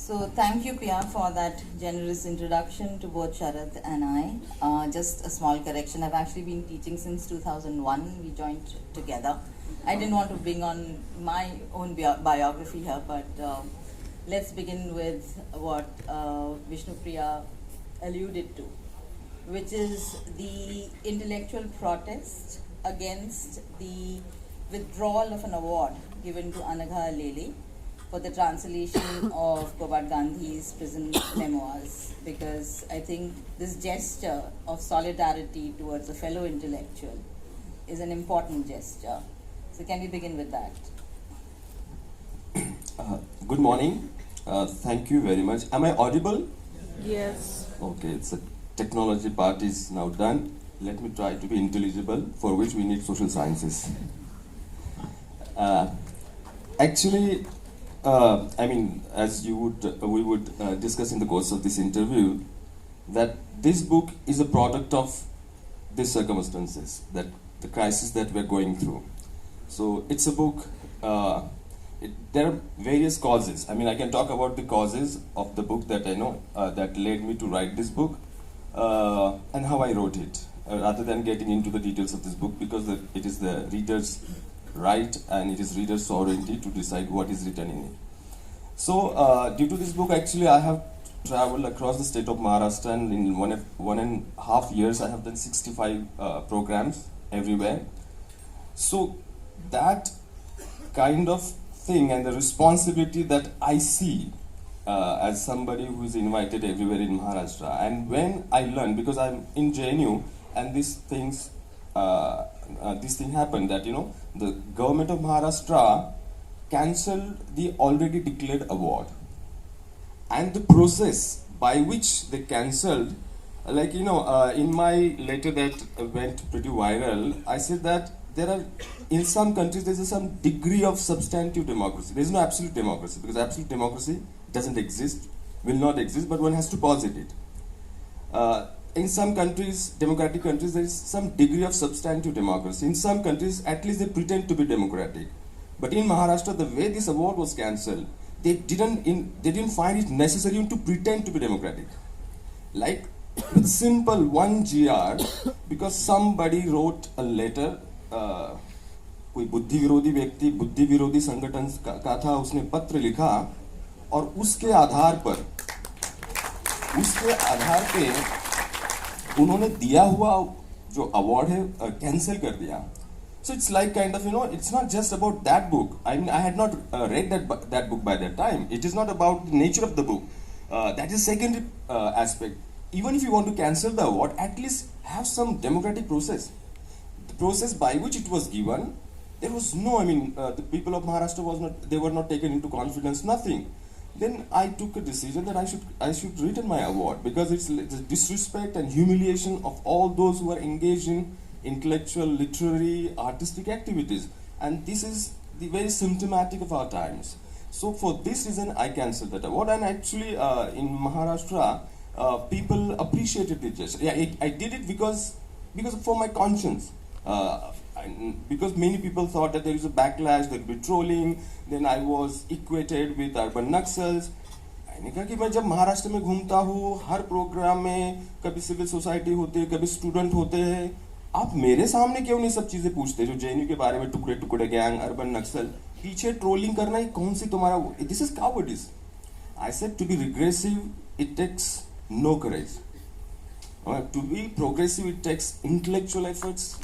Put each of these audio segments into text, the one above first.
So thank you, Pia, for that generous introduction to both Sharad and I. Just a small correction, I've actually been teaching since 2001. We joined together. I didn't want to bring on my own biography here, but let's begin with what Vishnu Priya alluded to, which is the intellectual protest against the withdrawal of an award given to Anagha Lele for the translation of Kobat Gandhi's prison memoirs, because I think this gesture of solidarity towards a fellow intellectual is an important gesture. So can we begin with that? Good morning. Thank you very much. Am I audible? Yes. Okay, it's a technology part is now done. Let me try to be intelligible, for which we need social sciences. Actually, as we would discuss in the course of this interview, that this book is a product of these circumstances, that the crisis that we're going through. So it's a book. There are various causes. I can talk about the causes of the book that I know that led me to write this book and how I wrote it, rather than getting into the details of this book, because it is the reader's right and it is reader's sovereignty to decide what is written in it. So due to this book, actually, I have traveled across the state of Maharashtra, and in 1.5 years I have done 65 programs everywhere. So that kind of thing and the responsibility that I see as somebody who is invited everywhere in Maharashtra, and when I learned, because I'm in JNU, and this thing happened, that the government of Maharashtra cancelled the already declared award, and the process by which they cancelled, in my letter that went pretty viral, I said that in some countries there's some degree of substantive democracy. There's no absolute democracy, because absolute democracy doesn't exist, will not exist, but one has to posit it. In some countries, democratic countries, there is some degree of substantive democracy. In some countries, at least they pretend to be democratic. But in Maharashtra, the way this award was cancelled, they didn't find it necessary to pretend to be democratic. Like with simple 1 GR, because somebody wrote a letter, कोई बुद्धि विरोधी व्यक्ति बुद्धि विरोधी संगठन का था, उसने पत्र लिखा, और उसके आधार पे उन्होंने दिया हुआ जो अवार्ड है कैंसिल कर दिया. So it's like kind of, it's not just about that book. I had not read that book by that time. It is not about the nature of the book. That is secondary aspect. Even if you want to cancel the award, at least have some democratic process. The process by which it was given, there was no, the people of Maharashtra were not taken into confidence, nothing. Then I took a decision that I should return my award, because it's the disrespect and humiliation of all those who are engaged in intellectual, literary, artistic activities, and this is very symptomatic of our times. So for this reason, I cancelled that award, and actually in Maharashtra, people appreciated the gesture. Yeah, I did it because for my conscience. Because many people thought that there is a backlash, there will be trolling, then I was equated with urban Naxals. मैंने कहा कि मैं जब महाराष्ट्र में घूमता हूँ, हर programme में कभी सिविल सोसाइटी होते हैं, कभी स्टूडेंट होते हैं, आप मेरे सामने क्यों नहीं सब चीजें पूछते जो JNU के बारे में, टुकड़े टुकड़े गैंग, अर्बन नक्सल, पीछे ट्रोलिंग करना ही कौन सी तुम्हारा, this is cowardice. I said to be regressive, it takes no courage. To be progressive, it takes intellectual efforts.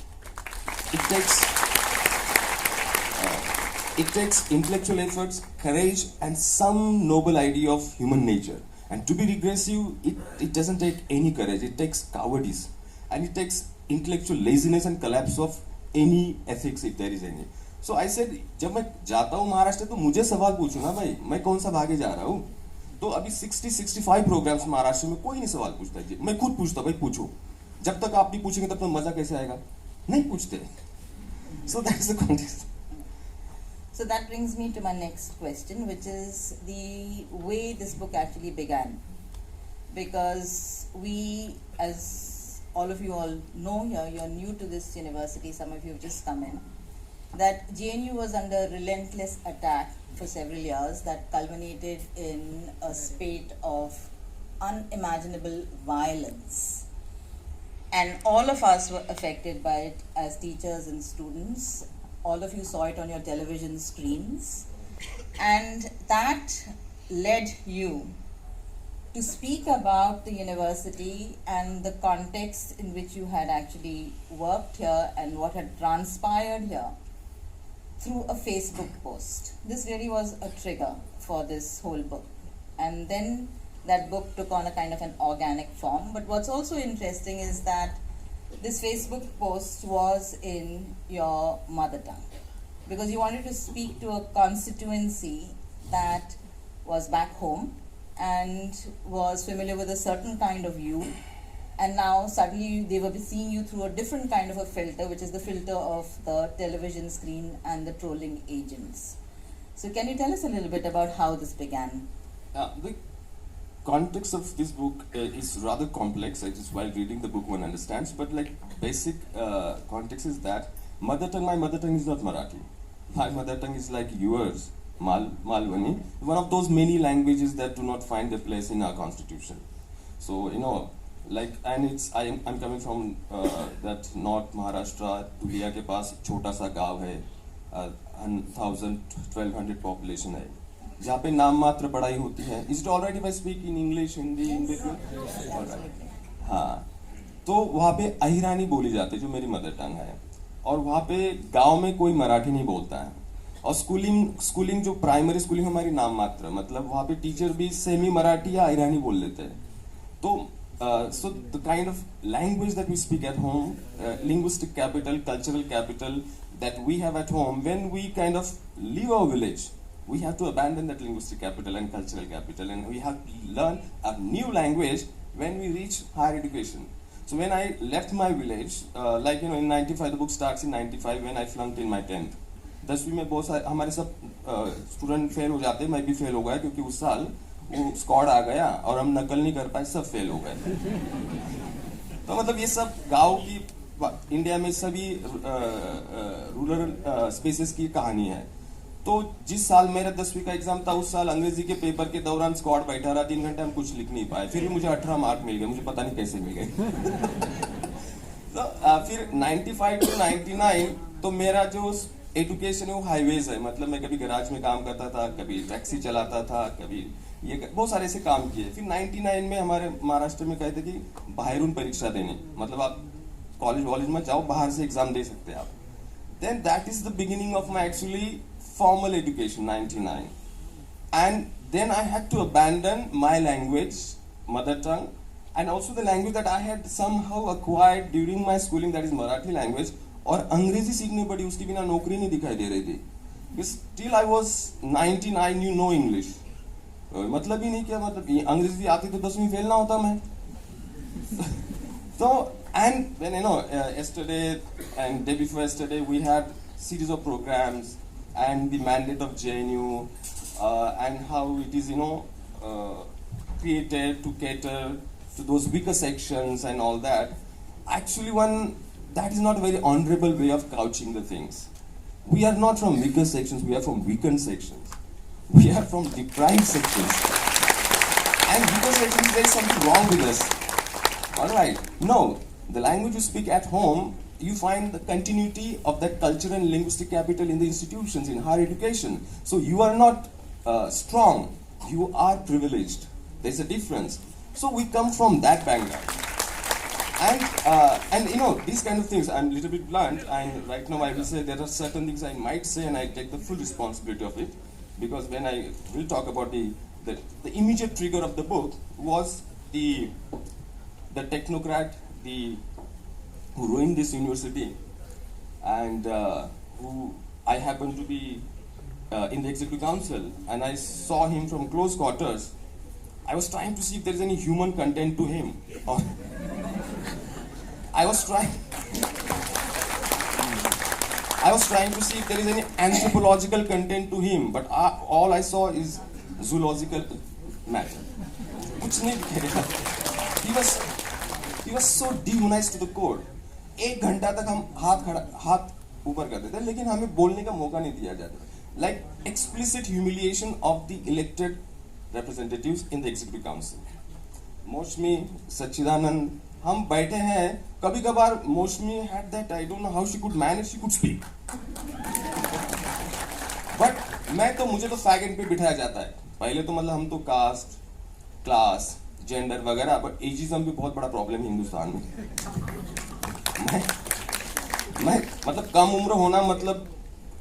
It takes intellectual efforts, courage, and some noble idea of human nature. And to be regressive, it doesn't take any courage. It takes cowardice, and it takes intellectual laziness and collapse of any ethics, if there is any. So I said, जब मैं जाता हूँ महाराष्ट्र तो मुझे सवाल पूछो ना भाई, मैं कौन सा भागे जा रहा हूँ. तो अभी 65 प्रोग्राम्स महाराष्ट्र में कोई नहीं सवाल पूछता है. मैं खुद पूछता हूँ, भाई पूछो. जब तक आप नहीं पूछेंगे तब तक मजा कैसे आएगा? नहीं पूछते. So that's the context. So that brings me to my next question, which is the way this book actually began. Because we, as all of you all know here, you're new to this university, some of you have just come in, that JNU was under relentless attack for several years that culminated in a spate of unimaginable violence. And all of us were affected by it as teachers and students. All of you saw it on your television screens. And that led you to speak about the university and the context in which you had actually worked here and what had transpired here through a Facebook post. This really was a trigger for this whole book. And then that book took on a kind of an organic form. But what's also interesting is that this Facebook post was in your mother tongue, because you wanted to speak to a constituency that was back home and was familiar with a certain kind of you, and now suddenly they were seeing you through a different kind of a filter, which is the filter of the television screen and the trolling agents. So can you tell us a little bit about how this began? The context of this book is rather complex. I just, while reading the book, one understands, but like basic context is that my mother tongue is not Marathi. My mother tongue is like yours, Malwani, one of those many languages that do not find a place in our constitution. So, you know, like, and it's, I'm coming from that North Maharashtra, Dhulia के पास छोटा सा गाँव है, 1200 population है, जहाँ पे नाम मात्र पढ़ाई होती है. Is it alright if I speak in English, Hindi, in between? Alright. हाँ, तो वहाँ पे अहिरानी बोली जाती है, जो मेरी मदर टंग है, और वहाँ पे गांव में कोई मराठी नहीं बोलता है. और स्कूलिंग जो प्राइमरी स्कूलिंग हमारी नाम मात्र, मतलब वहाँ पे टीचर भी सेमी मराठी या ईरानी बोल लेते हैं. तो so the kind of language that we speak at home, linguistic capital, cultural capital that we have at home, when we kind of leave our village, we have to abandon that linguistic capital and cultural capital, and we have to learn a new language when we reach higher education. So when I left my village, like, you know, in 95, the book starts in 95 when I flunked in my 10th. 10वीं में बहुत सारे हमारे सब student fail हो जाते हैं, मैं भी फेल हो गया क्योंकि उस साल वो स्क्वाड आ गया और हम नकल नहीं कर पाए, सब फेल हो गए. तो मतलब ये सब गांव की, इंडिया में सभी रूरल स्पेसेस की कहानी है. तो जिस साल मेरा 10वीं का एग्जाम था, उस साल अंग्रेजी के पेपर के दौरान स्क्वाड बैठा रहा, 3 घंटे हम कुछ लिख नहीं पाए, फिर भी मुझे 18 मार्क मिल गए, मुझे पता नहीं कैसे मिल गए. तो फिर 95 to 99 तो मेरा जो एजुकेशन है वो हाईवेज है, मतलब मैं कभी गैराज में काम करता था, कभी टैक्सी चलाता था, कभी ये बहुत सारे ऐसे काम किए. फिर 99 में हमारे महाराष्ट्र में कहते कि बाहरून परीक्षा देने, मतलब आप कॉलेज में जाओ, बाहर से एग्जाम दे सकते हैं आप. Then that is the beginning of my actually formal education, 99. And then I had to abandon my language, mother tongue, and also the language that I had somehow acquired during my schooling, that is Marathi language. और अंग्रेजी सीखनी पड़ी, उसके बिना नौकरी नहीं दिखाई दे रही थी. Still I was 19, I knew no English. मतलब ही नहीं क्या, मतलब अंग्रेजी आती तो 10वीं फेल ना होता मैं. So, and when, you know, yesterday and day before yesterday we had series of programs and the mandate of JNU and how it is, you know, created to cater to those weaker sections and all that. Actually, that is not a very honorable way of couching the things. We are not from weaker sections, we are from weakened sections. We are from deprived sections. And weaker sections, there is something wrong with us. Alright, no, the language you speak at home, you find the continuity of that cultural and linguistic capital in the institutions, in higher education. So you are not strong, you are privileged. There's a difference. So we come from that background. And you know, these kind of things, I'm a little bit blunt, and right now I will say there are certain things I might say and I take the full responsibility of it, because when I will talk about the immediate trigger of the book was the technocrat, who ruined this university, and who I happened to be in the executive council, and I saw him from close quarters. I was trying to see if there is any human content to him. I was trying to see if there is any anthropological content to him, but all I saw is zoological matter. कुछ नहीं दिखेगा. He was so dehumanized to the core. 1 घंटा तक हम हाथ ऊपर करते थे, लेकिन हमें बोलने का मौका नहीं दिया जाता. like explicit humiliation of the elected representatives in the executive council. Moshmi, Sachidanand, हम बैठे हैं, कभी कभार Moshmi had that, I don't know how she could manage, she could speak. But मुझे तो फैग एंड पे बिठाया जाता है. पहले तो मतलब हम तो कास्ट, क्लास, जेंडर वगैरह, बट एजिज्म भी बहुत बड़ा प्रॉब्लम है हिंदुस्तान में. मैं मतलब कम उम्र होना मतलब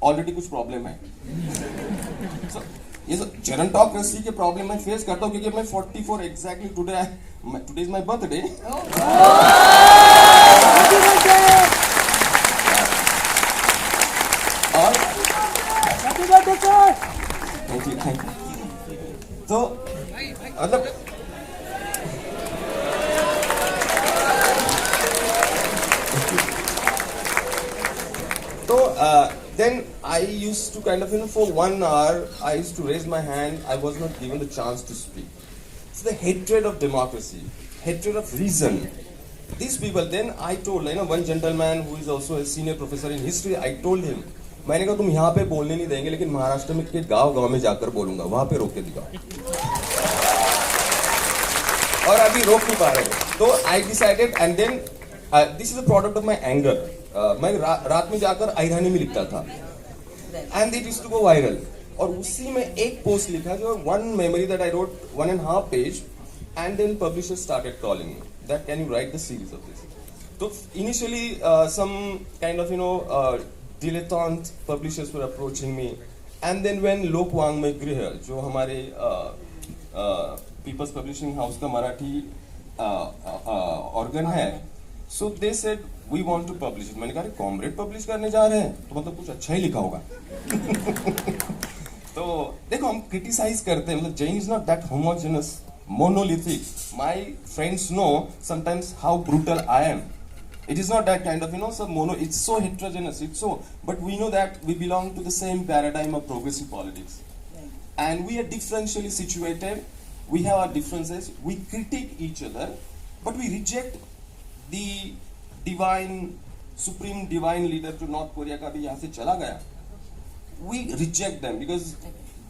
ऑलरेडी कुछ प्रॉब्लम है. So, ये सब जेरंटोक्रेसी के प्रॉब्लम मैं फेस करता हूँ क्योंकि मैं 44 exactly today is my birthday. और थैंक यू. तो मतलब तो then I used to kind of, for 1 hour, I used to raise my hand. I was not given the chance to speak. It's the hatred of democracy, hatred of reason. These people, then I told, one gentleman who is also a senior professor in history, I told him, मैंने कहा तुम यहाँ पे बोलने नहीं देंगे लेकिन महाराष्ट्र में के गांव-गांव में जाकर बोलूंगा, वहाँ पे रोक के दिखाओ. और अभी रोक नहीं पा रहे. तो I decided, and then this is a product of my anger. मैं रात में जाकर आयरानी में लिखता था and it used to go viral. और उसी में एक पोस्ट लिखा जो one memory that I wrote 1.5 page, and then publishers started calling me that can you write the series of this. So initially some kind of dilettante publishers were approaching me, and then when Lok Wangmay Griha जो हमारे People's Publishing House का Marathi organ है, so they said we want to publish it. मैंने कहा comrade publish करने जा रहे हैं तो मतलब कुछ अच्छा ही लिखा होगा. तो देखो हम क्रिटिसाइज करते हैं, मतलब Jain is not that homogeneous monolithic. My friends know sometimes how brutal I am. It is not that kind of it's so heterogeneous, it's so, but we know that we belong to the same paradigm of progressive politics, and we are differentially situated. We have our differences, we critique each other, but we reject the divine, supreme divine leader to North Korea का भी यहाँ से चला गया. We reject them because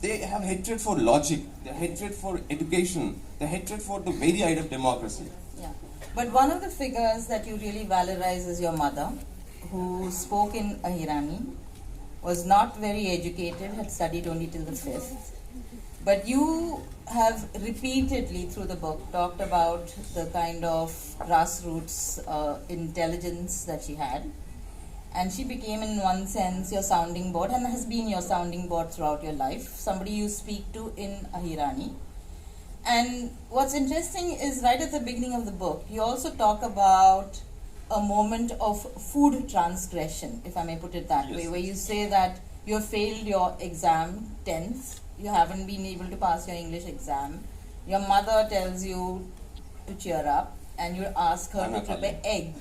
they have hatred for logic, they have hatred for education, they have hatred for the very idea of democracy. Yeah. But one of the figures that you really valorize is your mother, who spoke in Ahirani, was not very educated, had studied only till the 5th. But you have repeatedly through the book talked about the kind of grassroots intelligence that she had. And she became, in one sense, your sounding board and has been your sounding board throughout your life. Somebody you speak to in Ahirani. And what's interesting is right at the beginning of the book, you also talk about a moment of food transgression, if I may put it that way, where you say that you have failed your exam 10th, you haven't been able to pass your English exam. Your mother tells you to cheer up and you ask her to prepare egg,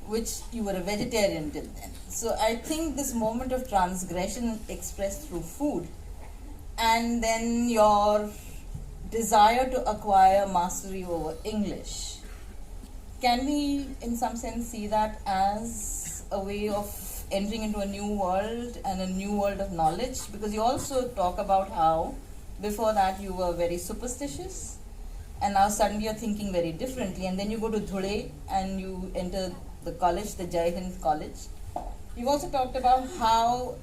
which you were a vegetarian till then. So I think this moment of transgression expressed through food, and then your desire to acquire mastery over English. Can we, in some sense, see that as a way of entering into a new world and a new world of knowledge? Because you also talk about how before that you were very superstitious, and now suddenly you're thinking very differently, and then you go to Dhule and you enter the college, the Jai Hind College. You've also talked about how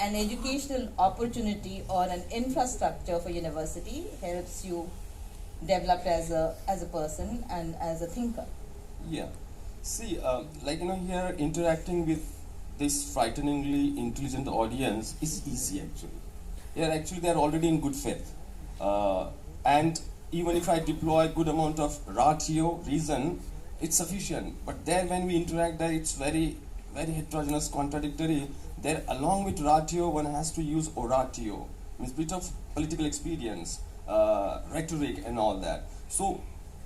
an educational opportunity or an infrastructure for university helps you develop as a person and as a thinker. Yeah. See, here interacting with this frighteningly intelligent audience is easy actually. Actually they're already in good faith. And even if I deploy a good amount of ratio, reason, it's sufficient. But there when we interact there, it's very, very heterogeneous, contradictory. There along with ratio, one has to use oratio, means bit of political experience, rhetoric and all that. So,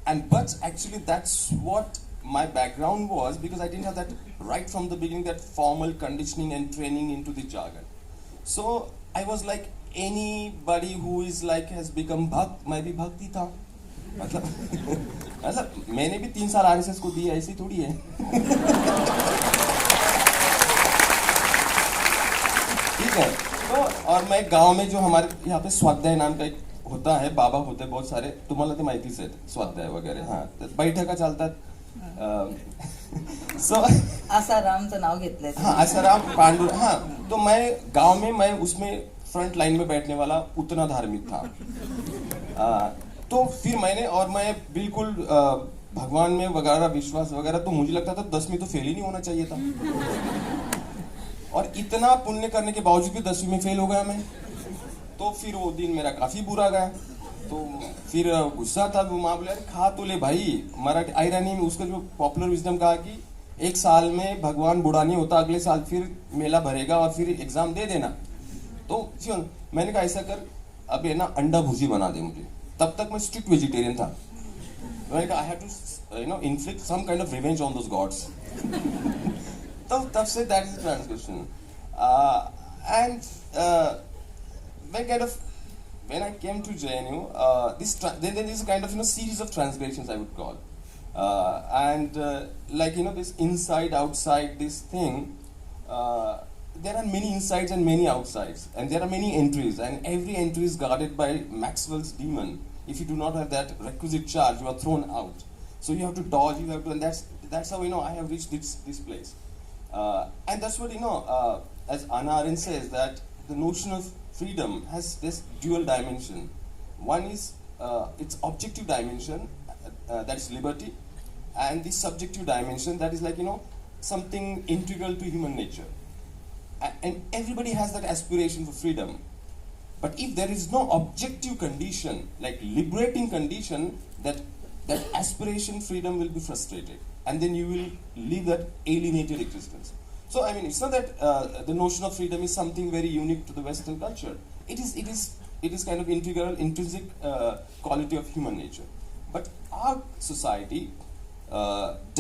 but actually that's what my background was, because I didn't have that right from the beginning, that formal conditioning and training into the jargon. So I was like anybody who is like has become bhakt, मैं भी भक्ति था. मतलब मैंने भी 3 साल RSS को दिए, ऐसी थोड़ी है. ठीक है. तो और मैं गांव में जो हमारे यहाँ पे स्वाध्याय नाम का एक होता है, बाबा होते बहुत सारे, तुम्हाला ते माहितीच आहे स्वाध्याय वगैरे, हाँ बैठका चालतात. सो आसारामचं नाव घेतलंय हाँ आसाराम पांडु, हाँ तो मैं गांव में मैं उसमें फ्रंट लाइन में बैठने वाला उतना धार्मिक था. तो फिर मैंने, और मैं बिल्कुल भगवान में वगैरह विश्वास वगैरह, तो मुझे लगता था 10वीं तो फेल ही नहीं होना चाहिए था. और इतना पुण्य करने के बावजूद भी 10वीं में फेल हो गया मैं. तो फिर वो दिन मेरा काफी बुरा गया. तो फिर गुस्सा था, वो माँ बोले अरे खा तो ले भाई. मराठी आयरानी में उसका जो पॉपुलर विजडम कहा कि एक साल में भगवान बूढ़ा नहीं होता, अगले साल फिर मेला भरेगा और फिर एग्जाम दे देना. तो फिर मैंने कहा ऐसा कर, अब है ना अंडा भुजी बना दे मुझे. तब तक मैं स्ट्रिक्ट वेजिटेरियन था. मैंने कहा I have to inflict some kind of revenge on those gods. तब से that is translation. And when I came to JNU, then there is a kind of series of transgressions I would call, and like this inside outside this thing. There are many insides and many outsides, and there are many entries, and every entry is guarded by Maxwell's demon. If you do not have that requisite charge, you are thrown out. So you have to dodge, you have to, and that's how I have reached this place. And that's what as Anna Arendt says, that the notion of freedom has this dual dimension. One is its objective dimension, that is liberty, and the subjective dimension, that is like something integral to human nature. And everybody has that aspiration for freedom. But if there is no objective condition, like liberating condition, that aspiration, freedom will be frustrated, and then you will live that alienated existence. So I mean, it's not that the notion of freedom is something very unique to the Western culture. It is kind of integral, intrinsic quality of human nature. But our society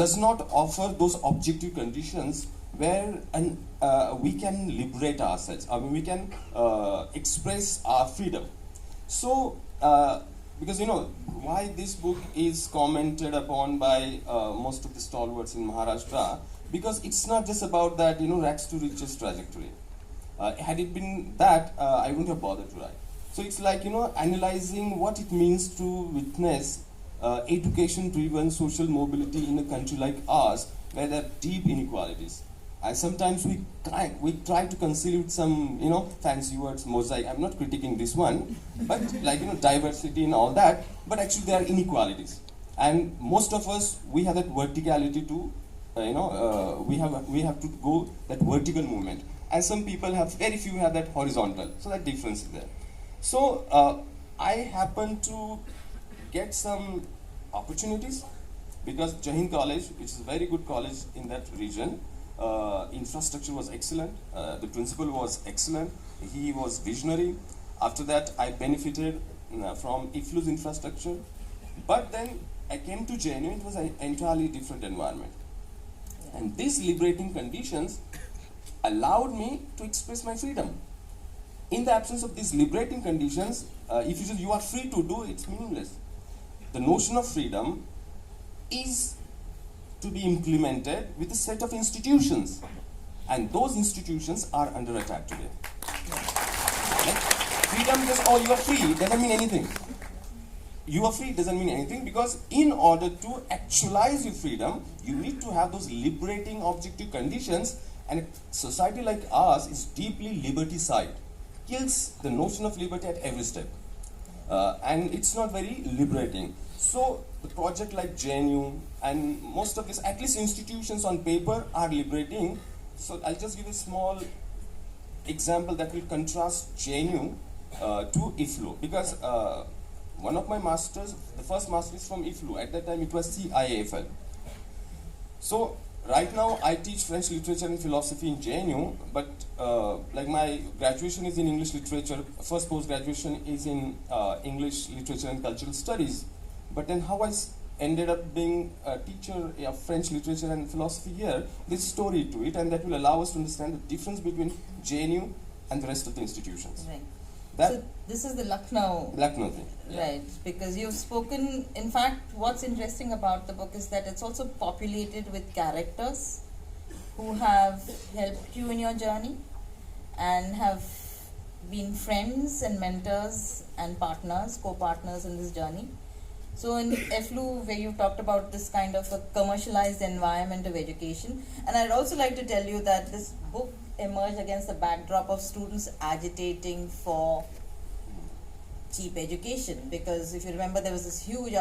does not offer those objective conditions where we can liberate ourselves. I mean, we can express our freedom. So, because why this book is commented upon by most of the stalwarts in Maharashtra, because it's not just about that rags to riches trajectory. Had it been that, I wouldn't have bothered to write. So it's like analyzing what it means to witness education-driven social mobility in a country like ours, where there are deep inequalities. And sometimes we try to conceal with some fancy words, MOSAIC. I'm not critiquing this one, but like diversity and all that. But actually there are inequalities, and most of us, we have that verticality to we have to go that vertical movement, and some people have, very few have that horizontal. So that difference is there. So I happen to get some opportunities because Jain College, which is a very good college in that region, infrastructure was excellent, the principal was excellent, he was visionary. After that, I benefited from IFLU's infrastructure. But then I came to JNU, it was an entirely different environment. And these liberating conditions allowed me to express my freedom. In the absence of these liberating conditions, if you say you are free to do, it's meaningless. The notion of freedom is to be implemented with a set of institutions. And those institutions are under attack today. Like, freedom just, oh, you are free, doesn't mean anything. You are free doesn't mean anything, because in order to actualize your freedom, you need to have those liberating objective conditions, and a society like ours is deeply liberty-side, kills the notion of liberty at every step, and it's not very liberating. So the project like JNU and most of these, at least institutions on paper, are liberating. So I'll just give a small example that will contrast JNU to IFLU, because one of my masters, the first master is from IFLU. At that time it was CIAFL. So right now I teach French literature and philosophy in JNU, but like my graduation is in English literature, first post-graduation is in English literature and cultural studies. But then how I ended up being a teacher of French literature and philosophy here, there's a story to it, and that will allow us to understand the difference between JNU and the rest of the institutions. Right. That, so this is the Lucknow thing. Right, because you've spoken, in fact, what's interesting about the book is that it's also populated with characters who have helped you in your journey and have been friends and mentors and partners, co-partners in this journey. So in FLU, where you talked about this kind of a commercialized environment of education, and I'd also like to tell you that this book emerged against the backdrop of students agitating for cheap education, because if you remember, there was this huge,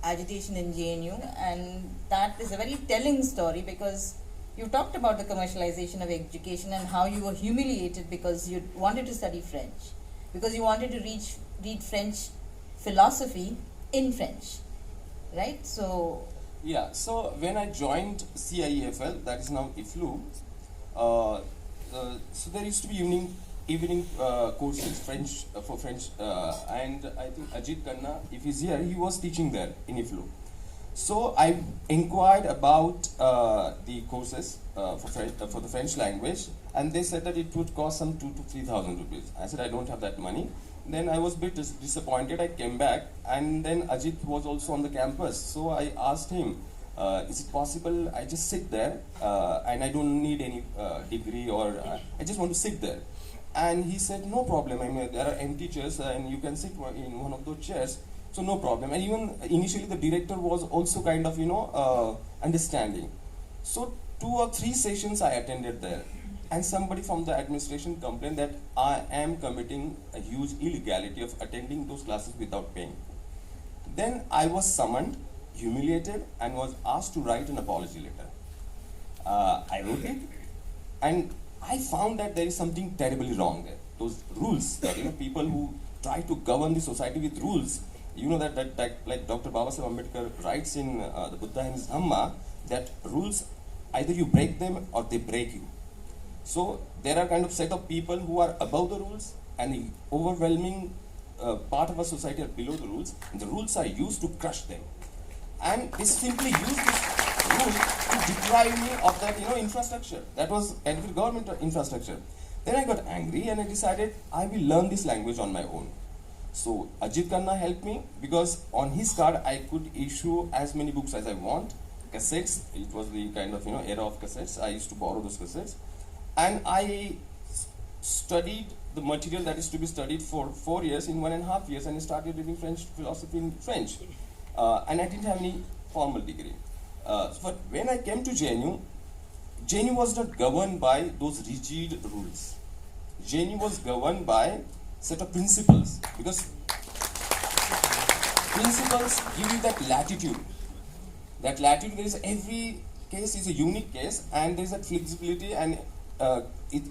agitation in JNU, and that is a very telling story, because you talked about the commercialization of education and how you were humiliated because you wanted to study French, because you wanted to read French philosophy in French, right? So Yeah, so when I joined CIEFL, that is now IFLU, so there used to be evening courses, French for French, and I think Ajit Khanna, if he's here, he was teaching there in IFLU. So I inquired about the courses for the French language, and they said that it would cost some 2,000 to 3,000 rupees. I said I don't have that money. Then I was a bit disappointed. I came back, and then Ajit was also on the campus. So I asked him, is it possible I just sit there and I don't need any degree, or I just want to sit there? And he said, no problem. I mean, there are empty chairs and you can sit in one of those chairs. So no problem. And even initially the director was also kind of, understanding. So 2 or 3 sessions I attended there. And somebody from the administration complained that I am committing a huge illegality of attending those classes without paying. Then I was summoned, humiliated, and was asked to write an apology letter. I wrote it, and I found that there is something terribly wrong there. Those rules that people who try to govern the society with rules, that like Dr. Baviskar Ambedkar writes in the Buddha and his Dhamma, that rules, either you break them or they break you. So there are kind of set of people who are above the rules, and the overwhelming part of our society are below the rules, and the rules are used to crush them. And they simply use this rule to deprive me of that infrastructure. That was adequate government infrastructure. Then I got angry and I decided I will learn this language on my own. So Ajit Khanna helped me, because on his card I could issue as many books as I want. Cassettes, it was the kind of era of cassettes. I used to borrow those cassettes. And I studied the material that is to be studied for 4 years in 1.5 years, and I started reading French philosophy in French. And I didn't have any formal degree. But when I came to JNU, JNU was not governed by those rigid rules. JNU was governed by set of principles, because principles give you that latitude. That latitude, there is every case is a unique case, and there is that flexibility, and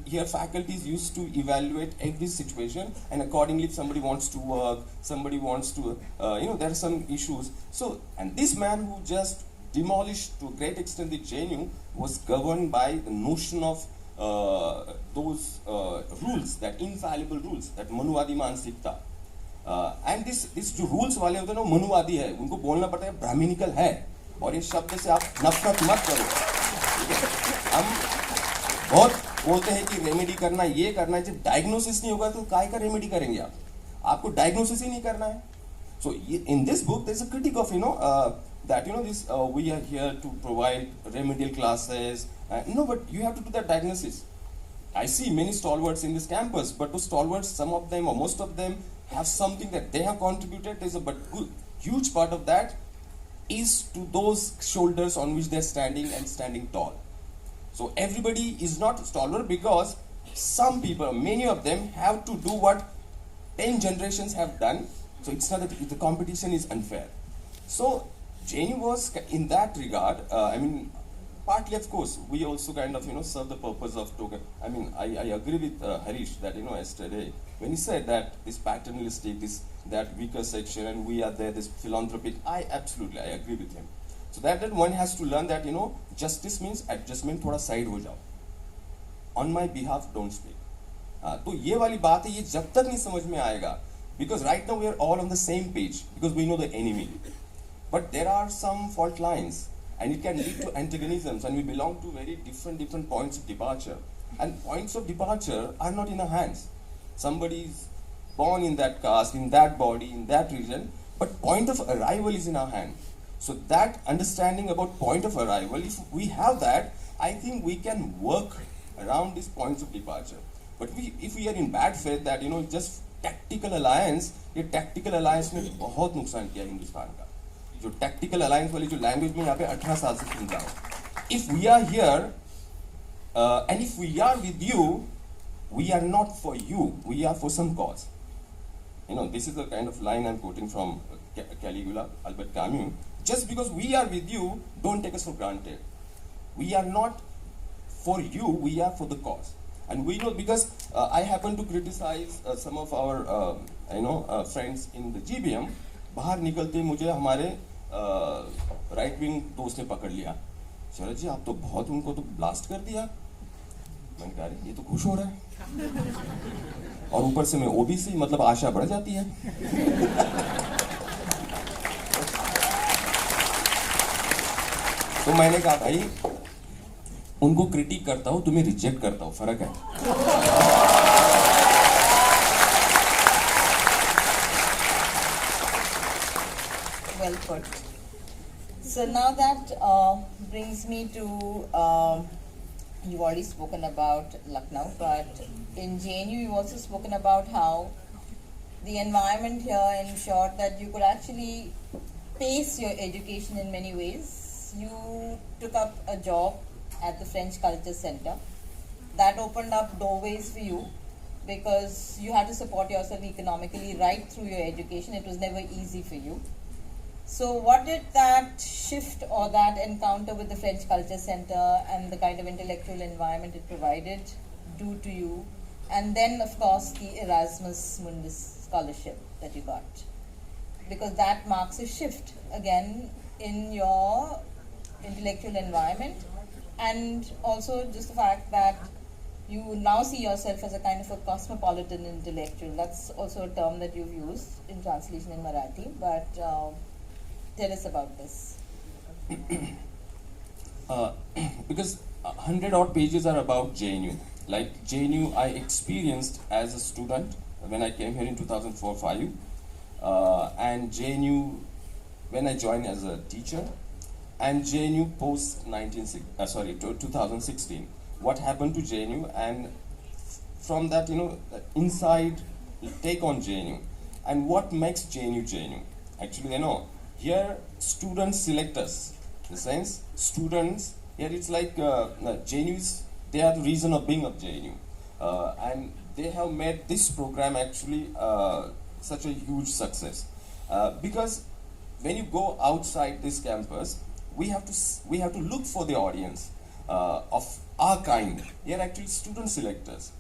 here faculty is used to evaluate every situation, and accordingly if somebody wants to work, somebody wants to, there are some issues. So, and this man who just demolished to a great extent the JNU was governed by the notion of those rules, that infallible rules, that मनुवादी मानसिकता. And this जो rules वाले होते हैं ना, मनुवादी है, उनको बोलना पड़ता है ब्राह्मणिकल है, और इस शब्द से आप नफरत मत करो. हम बहुत बोलते हैं कि रेमेडी करना, ये करना है. जब डायग्नोसिस नहीं होगा तो काय का रेमेडी करेंगे आप? आपको डायग्नोसिस ही नहीं करना है. So in this book there is a critique of that this we are here to provide remedial classes. No, but you have to do that diagnosis. I see many stalwarts in this campus, but those stalwarts, some of them or most of them, have something that they have contributed. There's a huge part of that is to those shoulders on which they're standing and standing tall. So everybody is not stalwart, because some people, many of them, have to do what 10 generations have done. So it's not that the competition is unfair. So JNU was in that regard, partly of course, we also kind of serve the purpose of token. I agree with Harish that yesterday when he said that this paternalistic, that weaker section, and we are there, this philanthropic, I agree with him. So that one has to learn that justice means adjustment, थोड़ा side हो जाओ. On my behalf, don't speak. तो ये वाली बात है, ये जब तक नहीं समझ में आएगा, because right now we are all on the same page, because we know the enemy. But there are some fault lines, and it can lead to antagonisms, and we belong to very different points of departure. And points of departure are not in our hands. Somebody is born in that caste, in that body, in that region, but point of arrival is in our hand. So that understanding about point of arrival, if we have that, I think we can work around these points of departure. But if we are in bad faith that just tactical alliance, ये tactical alliance ने बहुत नुकसान किया हिंदुस्तान का. जो tactical alliance वाली जो language में यहाँ पे 18 साल से सुन रहा हूँ. If we are here and if we are with you, we are not for you. We are for some cause. This is the kind of line I'm quoting from Caligula, Albert Camus. Just because we are with you, don't take us for granted. We are not for you, we are for the cause. And we know because I happen to criticize some of our friends in the GBM. बाहर निकलते मुझे हमारे right wing दोस्त ने पकड़ लिया. शरद जी आप तो बहुत उनको तो ब्लास्ट कर दिया. मैंने कहा ये तो खुश हो रहा है और ऊपर से मैं ओबीसी, मतलब आशा बढ़ जाती है. तो मैंने कहा भाई उनको क्रिटिक करता हूं, तुम्हें रिजेक्ट करता हूं, फर्क है. Well put. So now that brings me to you've already spoken about Lucknow, but in JNU you've also spoken about how the environment here ensured that you could actually pace your education in many ways. You took up a job at the French Culture Center. That opened up doorways for you because you had to support yourself economically right through your education. It was never easy for you. So what did that shift or that encounter with the French Culture Center and the kind of intellectual environment it provided do to you? And then, of course, the Erasmus Mundus scholarship that you got. Because that marks a shift, again, in your intellectual environment. And also just the fact that you now see yourself as a kind of a cosmopolitan intellectual. That's also a term that you've used in translation in Marathi. But tell us about this. Because 100 odd pages are about JNU. Like JNU I experienced as a student when I came here in 2004-05 and JNU when I joined as a teacher, and JNU post 2016. What happened to JNU, and from that inside take on JNU and what makes JNU JNU. Actually here students select us. In the sense students here it's like JNUs, they are the reason of being of JNU, and they have made this program actually such a huge success because when you go outside this campus, we have to look for the audience of our kind. Here actually student selectors.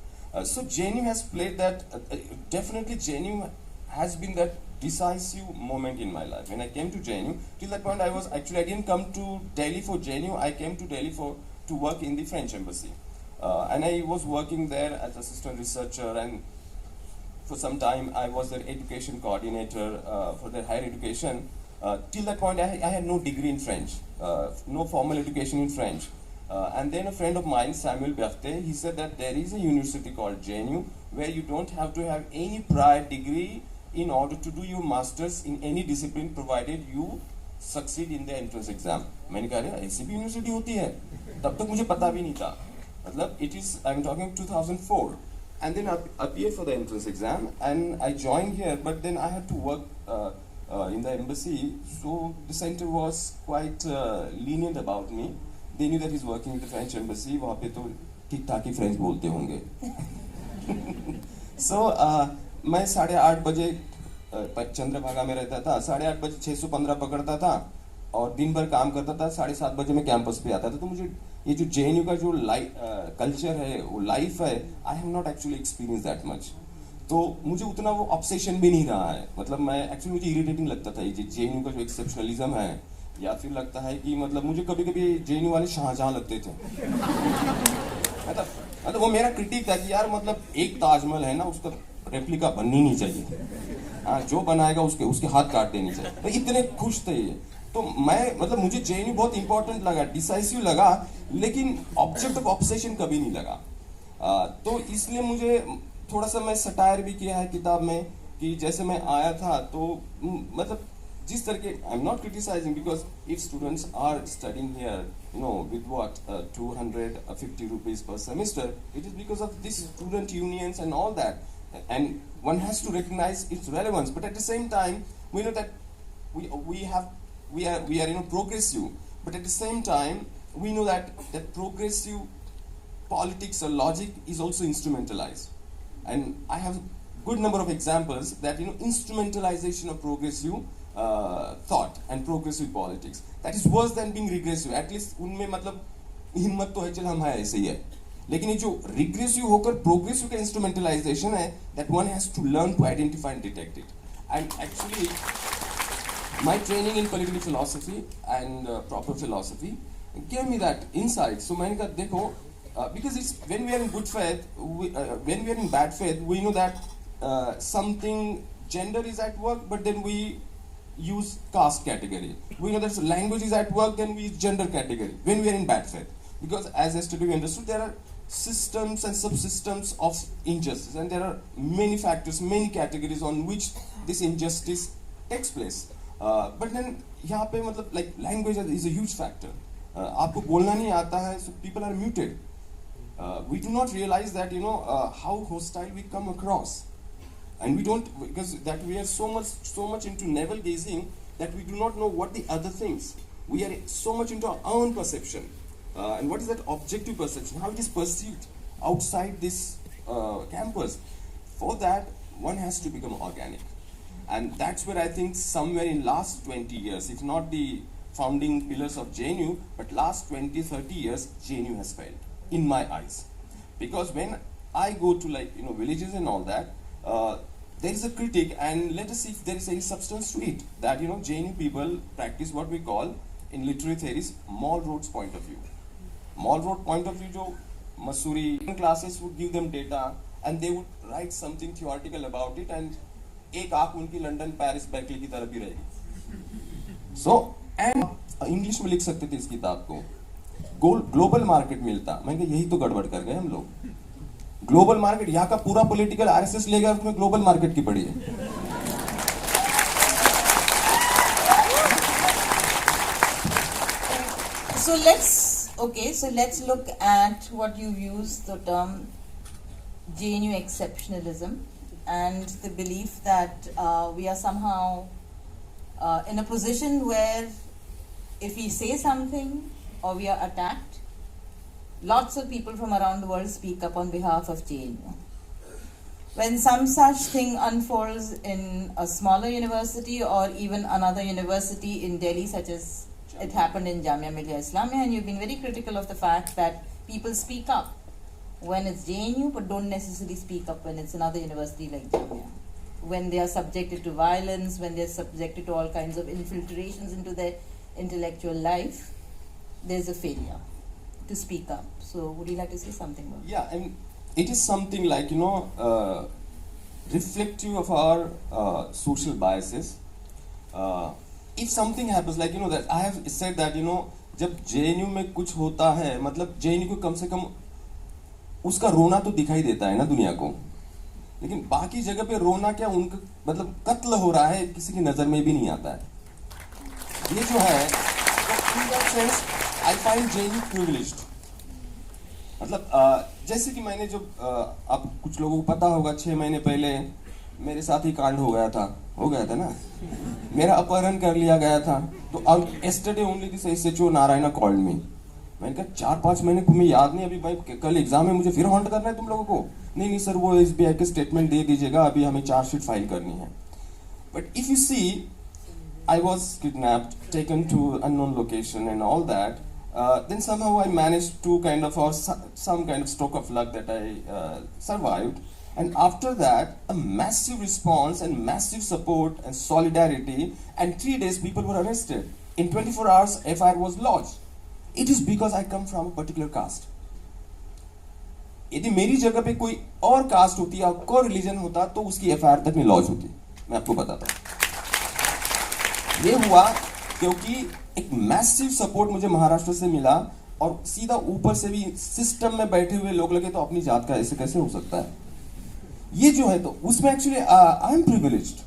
So JNU has played that. Definitely JNU has been that decisive moment in my life. When I came to JNU, till that point I didn't come to Delhi for JNU. I came to Delhi to work in the French embassy, and I was working there as assistant researcher, and for some time I was their education coordinator for their higher education. Till that point I had no degree in French, no formal education in French. And then a friend of mine, Samuel Berthet, he said that there is a university called JNU where you don't have to have any prior degree in order to do your masters in any discipline provided you succeed in the entrance exam. मैंने कहा ऐसी भी university होती है, तब तक मुझे पता भी नहीं था. मतलब it is, I'm talking 2004, and then I appeared for the entrance exam and I joined here, but then I had to work in the embassy, so the center was quite lenient about me. They knew that he's working with the French embassy. वहाँ पे तो ठीक ठाक ही French बोलते होंगे. So मैं 8:30 बजे चंद्रभागा में रहता था. 8:30 बजे 615 पकड़ता था और दिन भर काम करता था. 7:30 बजे मैं कैंपस पे आता था. तो मुझे ये जो JNU का जो कल्चर है, वो लाइफ है, I have not actually experienced that much. तो मुझे उतना वो ऑब्सेशन भी नहीं रहा है. मतलब मैं एक्चुअली मुझे इरिटेटिंग लगता था ये JNU का जो एक्सेप्शनलिज्म है, या फिर लगता है कि मतलब मुझे कभी कभी JNU वाले शाहजहां लगते थे. मतलब वो मेरा क्रिटिक था कि यार मतलब एक ताजमहल है ना, उसका रेप्लिका बननी नहीं चाहिए. हाँ, जो बनाएगा उसके हाथ काट देनी चाहिए. तो इतने खुश थे ये. तो मैं मतलब मुझे JNU बहुत इंपॉर्टेंट लगा, डिसाइसिव लगा, लेकिन ऑब्जेक्ट ऑफ ऑब्सेशन कभी नहीं लगा. तो इसलिए मुझे थोड़ा सा मैं सटायर भी किया है किताब में कि जैसे मैं आया था तो मतलब जिस तरह के I am not criticising because if students are studying here with what 250 rupees per semester, it is because of this student unions and all that, and one has to recognize its relevance. But at the same time, we know that we are progressive, but at the same time we know that progressive politics or logic is also instrumentalized, and I have good number of examples that instrumentalization of progressive thought and progressive politics that is worse than being regressive. At least उनमें मतलब हिम्मत तो है, चल हम है ऐसे ही है, लेकिन ये जो regressive होकर progressive का instrumentalization है, that one has to learn to identify and detect it. And actually my training in political philosophy and proper philosophy gave me that insight. So मैंने कहा देखो, because it's when we are in good faith, when we are in bad faith, we know that something gender is at work, but then we use caste category. We know that language is at work, then we use gender category when we are in bad faith. Because as yesterday we understood, there are systems and subsystems of injustice, and there are many factors, many categories on which this injustice takes place. But then यहाँ पे मतलब like language is a huge factor. आपको बोलना नहीं आता है, so people are muted. We do not realize that how hostile we come across. And we don't, because that we are so much into navel gazing that we do not know what the other things. We are so much into our own perception, and what is that objective perception, how it is perceived outside this campus. For that, one has to become organic, and that's where I think somewhere in last 20 years, if not the founding pillars of JNU, but last 20-30 years, JNU has failed in my eyes. Because when I go to villages and all that, there is a critic, and let us see if there is any substance to it, that JNU people practice what we call in literary theories Mall Road's point of view. Mall Road point of view, jo Masuri classes would give them data and they would write something theoretical about it, and एक आँख उनकी London Paris berkeley की तरफ भी रहेगी. So and English में लिख सकते थे इस किताब को, ग्लोबल मार्केट मिलता. मैंने कहा यही तो गड़बड़ कर गए हम लोग. ग्लोबल मार्केट, यहाँ का पूरा पॉलिटिकल आरएसएस लेगा, उसमें ग्लोबल मार्केट की पड़ी है. So let's look at what you used the term JNU exceptionalism and the belief that we are somehow in a position where if we say something or we are attacked, lots of people from around the world speak up on behalf of JNU. When some such thing unfolds in a smaller university or even another university in Delhi, such as it happened in Jamia Millia Islamia, and you've been very critical of the fact that people speak up when it's JNU but don't necessarily speak up when it's another university like Jamia. When they are subjected to violence, when they're subjected to all kinds of infiltrations into their intellectual life, there's a failure to speak up. So would you like to say something about that? Yeah, and it is something like reflective of our social biases. If something happens, like that I have said that जब JNU में कुछ होता है, मतलब JNU को कम से कम उसका रोना तो दिखाई देता है ना दुनिया को, लेकिन बाकी जगह पे रोना क्या, उनका मतलब कत्ल हो रहा है किसी की नजर में भी नहीं आता है. ये जो है, in that sense I find JNU privileged. मतलब जैसे कि मैंने जब आप कुछ लोगों को पता होगा 6 महीने पहले मेरे साथ ही कांड हो गया था ना, मेरा अपहरण कर लिया गया था. तो अब yesterday only this SHO Narayana called me. मैंने कहा 4-5 महीने तुम्हें याद नहीं, अभी भाई कल एग्जाम है, मुझे फिर हॉन्ट करना है तुम लोगों को. नहीं सर, वो SBI के स्टेटमेंट दे दीजिएगा, अभी हमें चार्जशीट फाइल करनी है. But if you see, I was kidnapped, taken to unknown location and all that. Then somehow I managed to kind of, or some kind of stroke of luck that I survived. And after that, a massive response and massive support and solidarity. And 3 days people were arrested. In 24 hours, FIR was lodged. It is because I come from a particular caste. यदि मेरी जगह पे कोई और cast होती या कोई religion होता तो उसकी FIR तक नहीं लॉन्च होती. मैं आपको बताता हूँ. ये हुआ क्योंकि एक मैसिव सपोर्ट मुझे महाराष्ट्र से मिला, और सीधा ऊपर से भी सिस्टम में बैठे हुए लोग लगे तो अपनी जात का ऐसे कैसे हो सकता है. ये जो है, तो उसमें actually I am privileged.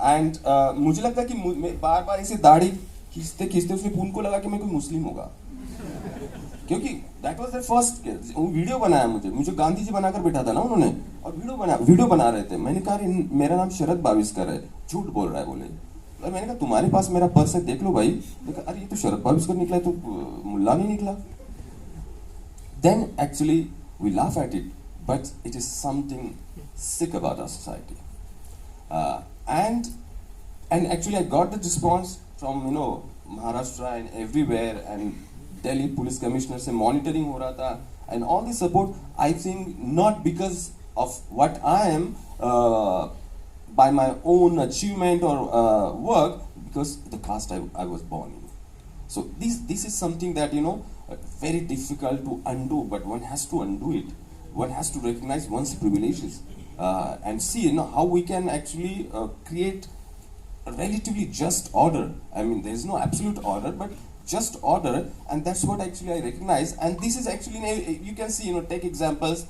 And मुझे लगता है कि मैं बार बार ऐसे दाढ़ी खींचते खींचते उसने उनको लगा कि मैं कोई मुस्लिम होगा, क्योंकि that was the first video बनाया मुझे गांधी जी बनाकर बैठा था ना उन्होंने, और वीडियो बना रहे थे। मैंने कहा मेरा नाम शरद बाविस्कर है, झूठ बोल रहा है बोले। और मैंने कहा तुम्हारे पास मेरा पर्स है, देख लो भाई। देखा अरे ये तो शरद बाविस्कर निकला, तो मुल्ला नहीं निकला। Then actually we laugh at it, but it is something sick about our society. And actually I got the response from Maharashtra and everywhere, and Delhi police commissioner se monitoring ho raha tha, and all the support, I think not because of what I am by my own achievement or work, because the caste I was born in. So this is something that very difficult to undo, but one has to undo it. One has to recognize one's privileges. And see how we can actually create a relatively just order. I mean, there is no absolute order, but just order, and that's what actually I recognize. And this is actually, you can see, take examples.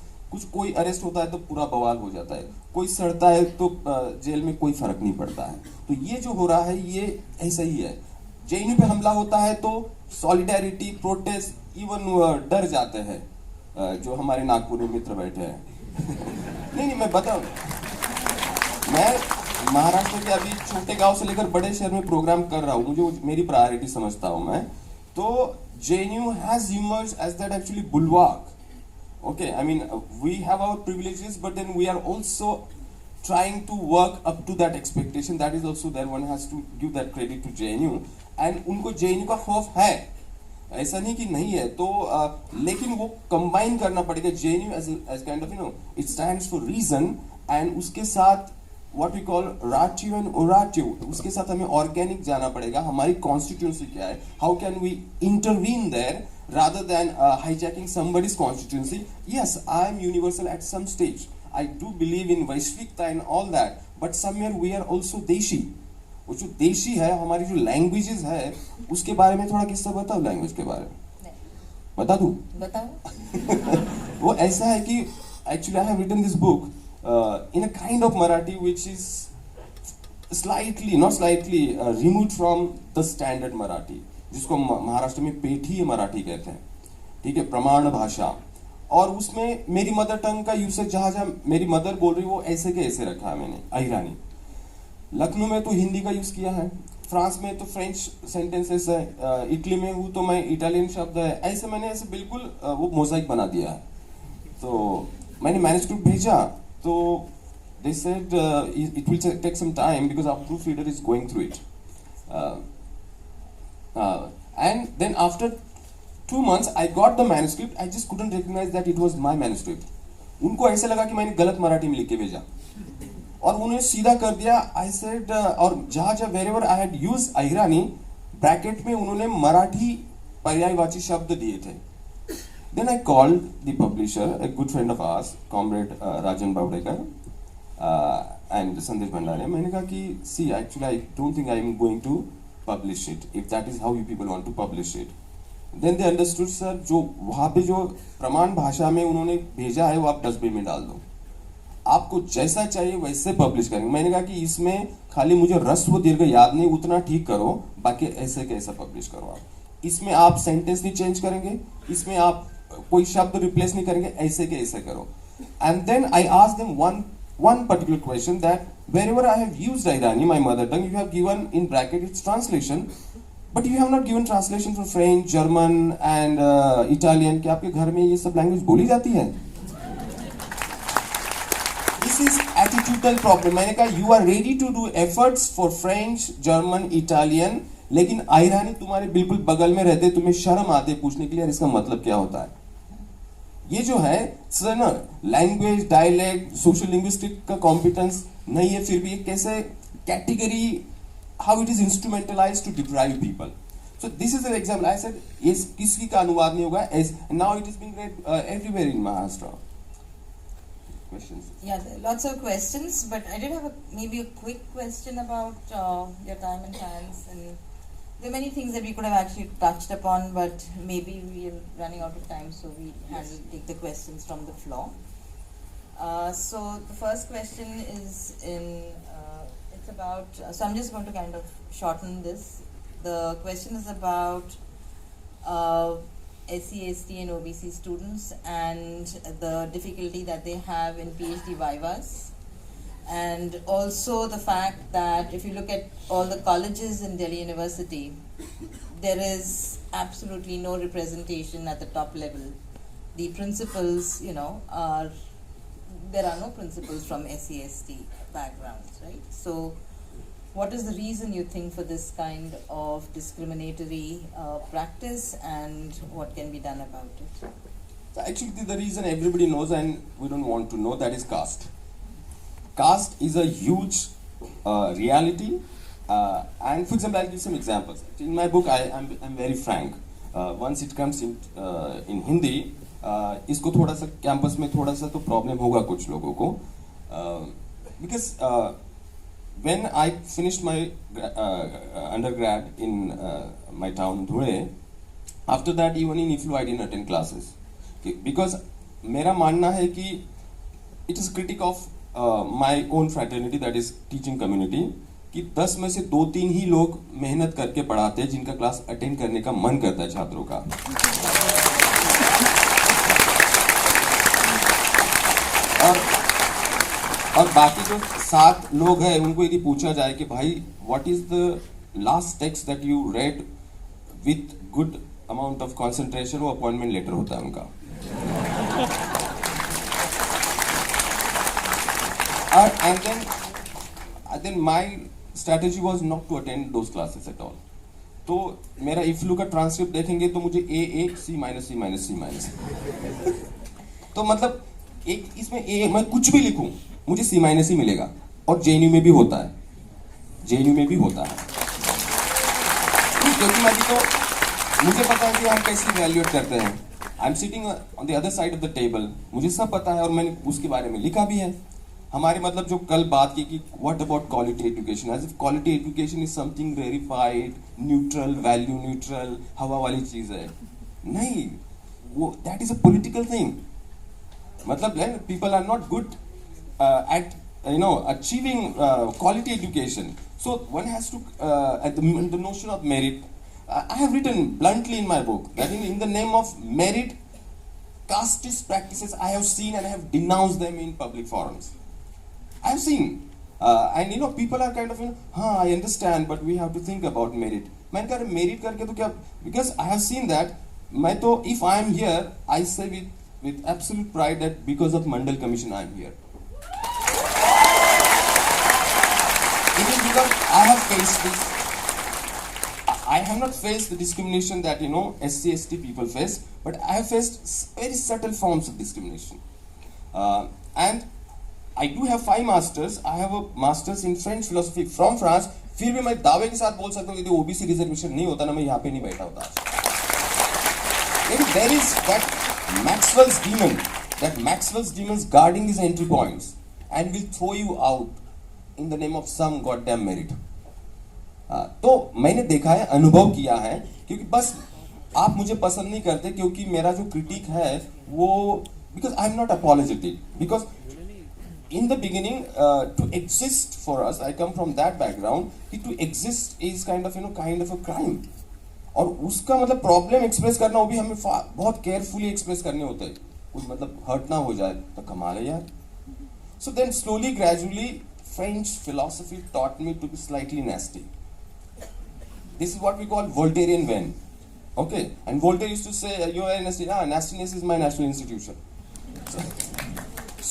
कोई arrest होता है तो पूरा बवाल हो जाता है, कोई सड़ता है तो जेल में कोई फर्क नहीं पड़ता है। तो ये जो हो रहा है ये ऐसा ही है। जेएनयू पे हमला होता है तो सॉलिडेरिटी, प्रोटेस्ट, इवन डर जाते हैं, जो हमारे नागपुर में मित्र बैठे हैं। नहीं मैं बताऊं, मैं महाराष्ट्र के अभी छोटे गांव से लेकर बड़े शहर में प्रोग्राम कर रहा हूं, मुझे मेरी प्रायोरिटी समझता हूं मैं। तो JNU has emerged as that actually bulwark. Okay, I mean we have our privileges, but then we are also trying to work up to that expectation. That is also there. One has to give that credit to JNU, and उनको JNU का खौफ है, ऐसा नहीं कि नहीं है। तो लेकिन वो कंबाइन करना पड़ेगा। JNU as kind of it stands for reason, and उसके साथ what we call ratio and oratio, उसके साथ हमें ऑर्गेनिक जाना पड़ेगा। हमारी कॉन्स्टिट्यूंसी क्या है, how can we intervene there rather than hijacking somebody's constituency. Yes, I am universal at some stage. I do believe in वैश्विकता and all that, but somewhere we are also देशी। वो जो देशी है, हमारी जो लैंग्वेजेस है, उसके बारे में थोड़ा किस्सा बताओ। लैंग्वेज के बारे में बता दूं? बताओ। वो ऐसा है कि actually I have written this book in a kind of Marathi which is not slightly removed from the standard Marathi, जिसको महाराष्ट्र में पेठी मराठी कहते हैं, ठीक है, प्रमाण भाषा। और उसमें मेरी मदर टंग का यूसेज जहां मेरी मदर बोल रही वो ऐसे के ऐसे रखा है मैंने, अहिरानी। लखनऊ में तो हिंदी का यूज किया है, फ्रांस में तो फ्रेंच सेंटेंसेस है, इटली में हूँ तो मैं इटालियन शब्द है, ऐसे मैंने ऐसे बिल्कुल वो मोज़ाइक बना दिया है। तो मैंने मैन्युस्क्रिप्ट भेजा तो they said it will take some time because our proofreader is going through it. And then after 2 months I got the manuscript. I just couldn't recognize that it was my manuscript. उनको ऐसे लगा कि मैंने गलत मराठी में लिख के भेजा और उन्होंने सीधा कर दिया। I said और जहाँ wherever I had used Ahirani bracket में उन्होंने मराठी पर्यायवाची शब्द दिए थे। Then I called the publisher, a good friend of ours, comrade Rajan Bavdekar and Sandesh Bhandare. मैंने कहा कि see, actually I don't think I am going to publish it if that is how you people want to publish it. Then they understood, sir, जो वहाँ पे जो प्रमाण भाषा में उन्होंने भेजा है वो आप डस्टबिन में डाल दो, आपको जैसा चाहिए वैसे पब्लिश करेंगे। मैंने कहा कि इसमें खाली मुझे रस्व दीर्घ याद नहीं, उतना ठीक करो, बाकी ऐसे कैसा पब्लिश करो। आप इसमें आप सेंटेंस नहीं चेंज करेंगे, इसमें आप कोई शब्द रिप्लेस नहीं करेंगे, ऐसे के ऐसे करो। And then I asked them one particular question that wherever I have used Irani, my mother tongue, you have given in bracket its translation, but you have not given translation for French, German and Italian. क्या आपके घर में ये सब language बोली जाती है? This is attitudinal problem. मैंने कहा you are ready to do efforts for French, German, Italian, लेकिन आयरानी तुम्हारे बिल्कुल बगल में रहते, तुम्हें शर्म आते पूछने के लिए इसका मतलब क्या होता है। ये जो है सर ना, लैंग्वेज, डायलेक्ट, सोशल लिंग्विस्टिक का कॉम्पिटेंस नहीं है, फिर भी ये कैसे category, how it is instrumentalized to deprive people. So this is an example. I said ये किसी का अनुवाद नहीं होगा, now it is being read everywhere in Maharashtra. Questions? Yeah, lots of questions, but I did have maybe a quick question about your time in science, and there are many things that we could have actually touched upon, but maybe we are running out of time, so we had to take the questions from the floor. So the first question is It's about, so I'm just going to kind of shorten this. The question is about SC, ST and OBC students and the difficulty that they have in PhD vivas. And also the fact that if you look at all the colleges in Delhi University, there is absolutely no representation at the top level. The principals, you know, there are no principals from SC/ST backgrounds, right? So what is the reason you think for this kind of discriminatory practice, and what can be done about it? So actually the reason everybody knows and we don't want to know, that is caste. Caste is a huge reality, and for example, I'll give some examples. In my book, I'm very frank. Once it comes in Hindi, इसको थोड़ा सा campus में थोड़ा सा तो problem होगा कुछ लोगों को, because when I finished my undergrad in my town Dhule, after that even in IFLU I didn't attend classes, because मेरा मानना है कि it is critic of my own fraternity, that is teaching community, कि 10 में से 2-3 ही लोग मेहनत करके पढ़ाते हैं जिनका क्लास अटेंड करने का मन करता है छात्रों का. और बाकी जो 7 लोग हैं उनको यदि पूछा जाए कि भाई what is the last text that you read with good amount of concentration, वो अपॉइंटमेंट लेटर होता है उनका. and then my strategy was not to attend those classes at all. तो मेरा इफ्लू का ट्रांसक्रिप्ट देखेंगे तो मुझे A C-C-C-. तो मतलब एक इसमें A, मैं कुछ भी लिखूं मुझे C- ही मिलेगा, और JNU में भी होता है, क्योंकि मैं तो मुझे पता है कि हम कैसे इवैल्यूएट करते हैं. I am sitting on the other side of the table, मुझे सब पता है और मैंने उसके बारे में लिखा भी है. हमारे मतलब जो कल बात की कि what about quality education, as if quality education is something verified, neutral, value neutral, हवा वाली चीज है. नहीं, वो that is a political thing. मतलब people are not good at achieving quality education. So one has to at the notion of merit. I have written bluntly in my book that in the name of merit, casteist practices I have seen and I have denounced them in public forums. I have seen, and people are kind of I understand, but we have to think about merit. मैंने कहा merit करके तो क्या? Because I have seen that. मैं तो if I am here, I say with absolute pride that because of Mandal Commission I am here. It is because I have faced this. I have not faced the discrimination that SC/ST people face, but I have faced very subtle forms of discrimination. And I do have 5 masters. I have a master's in French philosophy from France. फिर भी मैं दावे के साथ बोल सकता हूँ यदि OBC रिजर्वेशन नहीं होता ना मैं यहाँ पे नहीं बैठा होता. There is that Maxwell's demons guarding his entry points and will throw you out in the name of some goddamn merit. तो मैंने देखा है, अनुभव किया है, क्योंकि बस आप मुझे पसंद नहीं करते क्योंकि मेरा जो क्रिटिक है वो, because I'm not apologetic, because in the beginning to exist for us, I come from that background, to exist is kind of a crime. और उसका मतलब प्रॉब्लम एक्सप्रेस करना वो भी हमें बहुत केयरफुली एक्सप्रेस करने होते हैं, कुछ मतलब हर्ट ना हो जाए तो कमाल है यार. So then slowly gradually French philosophy taught me to be slightly nasty. This is what we call Voltairean vein. Okay, and Voltaire used to say you are nasty. Nastiness is my national institution.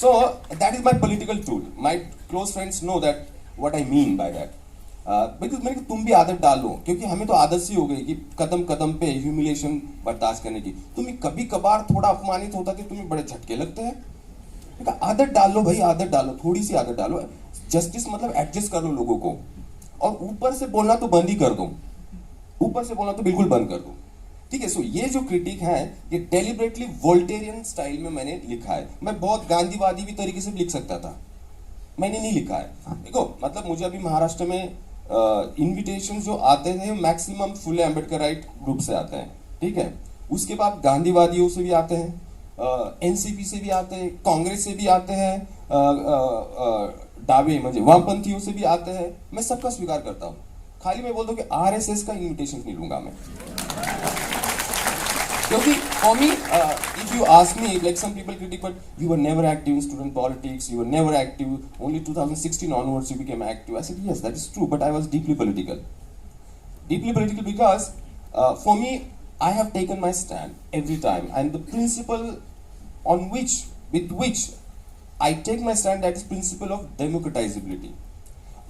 So that is my political tool. My close friends know that what I mean by that. Because मैंने कहा तुम भी आदत डालो, क्योंकि हमें तो आदत सी हो गई कि कदम कदम पे ह्यूमिलेशन बर्दाश्त करने की. तुम्हें कभी कभार थोड़ा अपमानित होता कि तुम्हें बड़े झटके लगते हैं. आदत डालो भाई, आदत डालो, थोड़ी सी आदत डालो. जस्टिस मतलब एडजस्ट कर लो लोगों को, और ऊपर से बोलना तो बंद ही कर दो, ऊपर से बोलना तो बिल्कुल बंद कर दो. ठीक है. सो ये जो क्रिटिक है ये डेलिबरेटली वोल्टेरियन स्टाइल में मैंने लिखा है. मैं बहुत गांधीवादी भी तरीके से लिख सकता था, मैंने नहीं लिखा है. देखो मतलब मुझे अभी महाराष्ट्र में इनविटेशन जो आते हैं मैक्सिमम फुल अम्बेडकराइट ग्रुप से आते हैं. ठीक है. उसके बाद गांधीवादियों से भी आते हैं, एनसीपी से भी आते हैं, कांग्रेस से भी आते हैं, दावे मुझे वामपंथियों से भी आते हैं, मैं सबका स्वीकार करता हूँ. खाली मैं बोल दूं कि आरएसएस का इन्विटेशन नहीं लूंगा मैं. क्योंकि for me, if you ask me, like some people critique, but you were never active in student politics, you were never active, only 2016 onwards you became active. I said, yes, that is true, but I was deeply political. Deeply political because for me, I have taken my stand every time, and the principle with which I take my stand, that is principle of democratizability.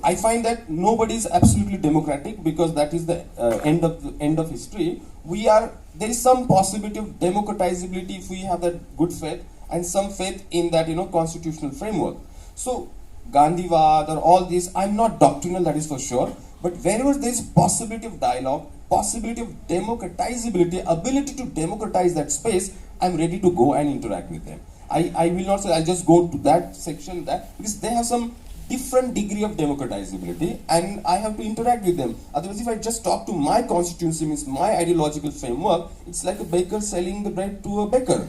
I find that nobody is absolutely democratic because that is the end of history. There is some possibility of democratizability if we have that good faith and some faith in that constitutional framework. So Gandhiwad or all this, I'm not doctrinal, that is for sure. But wherever there is possibility of dialogue, possibility of democratizability, ability to democratize that space, I'm ready to go and interact with them. I will not say I'll just go to that section because they have some different degree of democratizability and I have to interact with them. Otherwise, if I just talk to my constituency, means my ideological framework, it's like a baker selling the bread to a baker.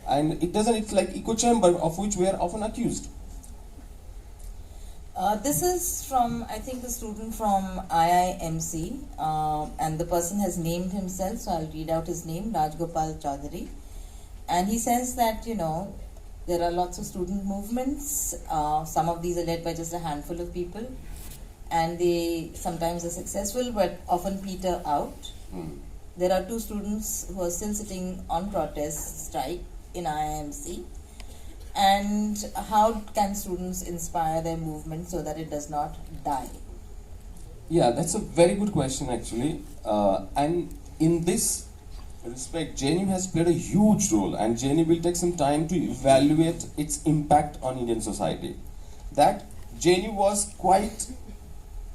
And it's like echo chamber of which we are often accused. This is from, I think, a student from IIMC, and the person has named himself, so I'll read out his name, Rajgopal Chaudhary. And he says that, there are lots of student movements. Some of these are led by just a handful of people, and they sometimes are successful but often peter out. There are 2 students who are still sitting on protest strike in IIMC. And how can students inspire their movement so that it does not die? Yeah, that's a very good question actually. And in this respect, JNU has played a huge role, and JNU will take some time to evaluate its impact on Indian society. That JNU was quite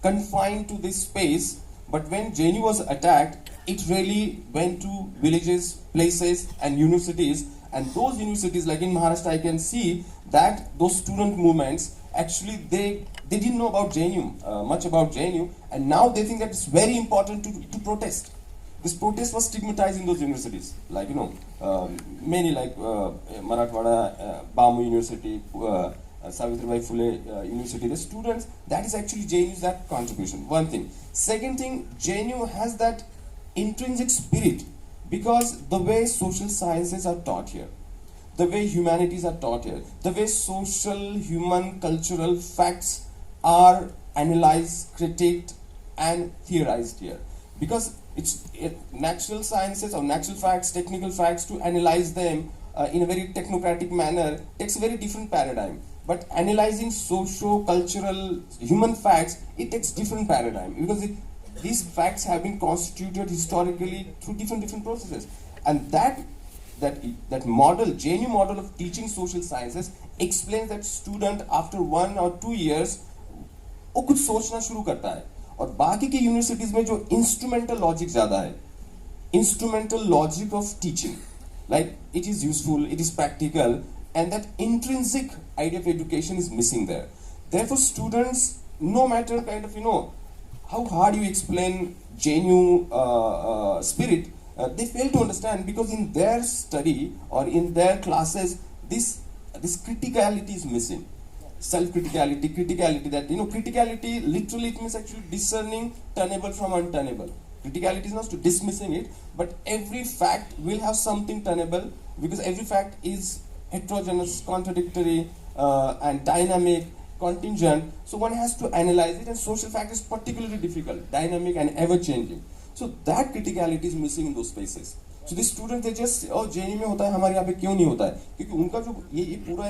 confined to this space, but when JNU was attacked, it really went to villages, places, and universities. And those universities, like in Maharashtra, I can see that those student movements, actually they didn't know about JNU, much about JNU, and now they think that it's very important to protest. This protest was stigmatized in those universities, like many like Marathwada, Bamu University, Savitribai Phule University. The students, that is actually JNU's that contribution. One thing. Second thing, JNU has that intrinsic spirit because the way social sciences are taught here, the way humanities are taught here, the way social, human, cultural facts are analyzed, critiqued, and theorized here. Because it's natural sciences or natural facts, technical facts, to analyze them in a very technocratic manner takes a very different paradigm. But analyzing socio-cultural human facts, it takes different paradigm because these facts have been constituted historically through different processes. And that model, JNU model of teaching social sciences, explains that student after 1 or 2 years वो कुछ सोचना शुरू करता है. और बाकी की universities में जो इंस्ट्रूमेंटल लॉजिक ज्यादा है, instrumental logic of teaching, like it is useful, it is practical, and that intrinsic idea of education is missing there. Therefore students, no matter kind of how hard you explain JNU spirit, they fail to understand because in their study or in their classes, this criticality is missing. Self-criticality, criticality, that criticality literally it means actually discerning tunnable from untunnable. Criticality is not to dismissing it, but every fact will have something tunnable because every fact is heterogeneous, contradictory, and dynamic, contingent. So one has to analyze it, and social fact is particularly difficult, dynamic and ever-changing. So that criticality is missing in those spaces. So the students, they just say, oh JNU में होता है, हमारे यहाँ पे क्यों नहीं होता है? क्योंकि उनका जो ये पूरा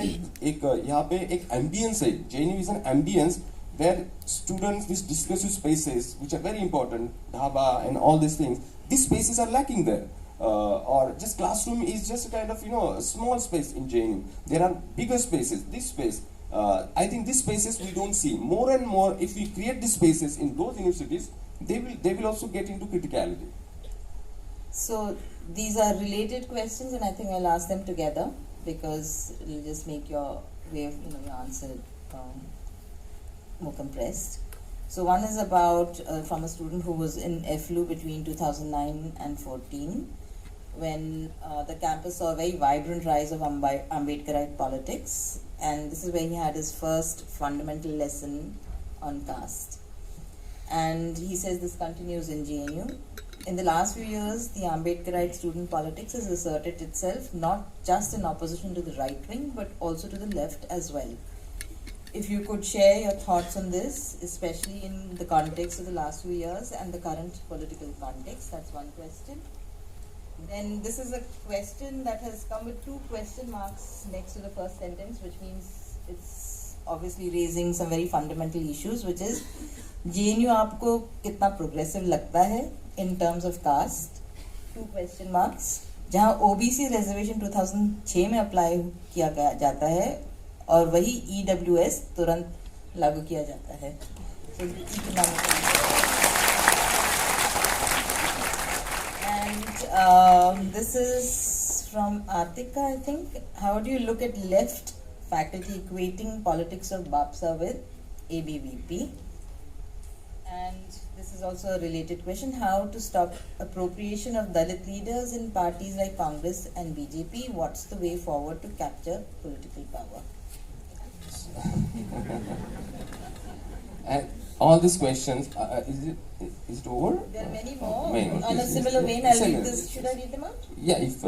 एक यहाँ पे एक ambience है. JNU is an ambience where students discuss spaces which are very important, dhaba and all these things. These spaces are lacking there. Or just classroom is just a kind of a small space in JNU. There are bigger spaces. This space, I think these spaces we don't see. More and more, if we create these spaces in those universities, they will also get into criticality. So these are related questions, and I think I'll ask them together because it'll just make your way of your answer more compressed. So one is about from a student who was in FLU between 2009 and 14, when the campus saw a very vibrant rise of Ambedkarite politics, and this is where he had his first fundamental lesson on caste. And he says this continues in JNU. In the last few years, the Ambedkarite student politics has asserted itself not just in opposition to the right wing, but also to the left as well. If you could share your thoughts on this, especially in the context of the last few years and the current political context, that's one question. Then this is a question that has come with 2 question marks next to the first sentence, which means it's obviously raising some very fundamental issues, which is JNU आपको कितना progressive लगता है in terms of caste? 2 question marks. जहाँ OBC reservation 2006 में apply किया गया जाता है और वही EWS तुरंत लागू किया जाता है. So and this is from Atika, I think. How do you look at left faculty equating politics of BAPSA with ABVP? And this is also a related question. How to stop appropriation of Dalit leaders in parties like Congress and BJP? What's the way forward to capture political power? And all these questions, is it over? There are many more. Many. On a similar vein, I'll read this. Should I read them out? Yeah, if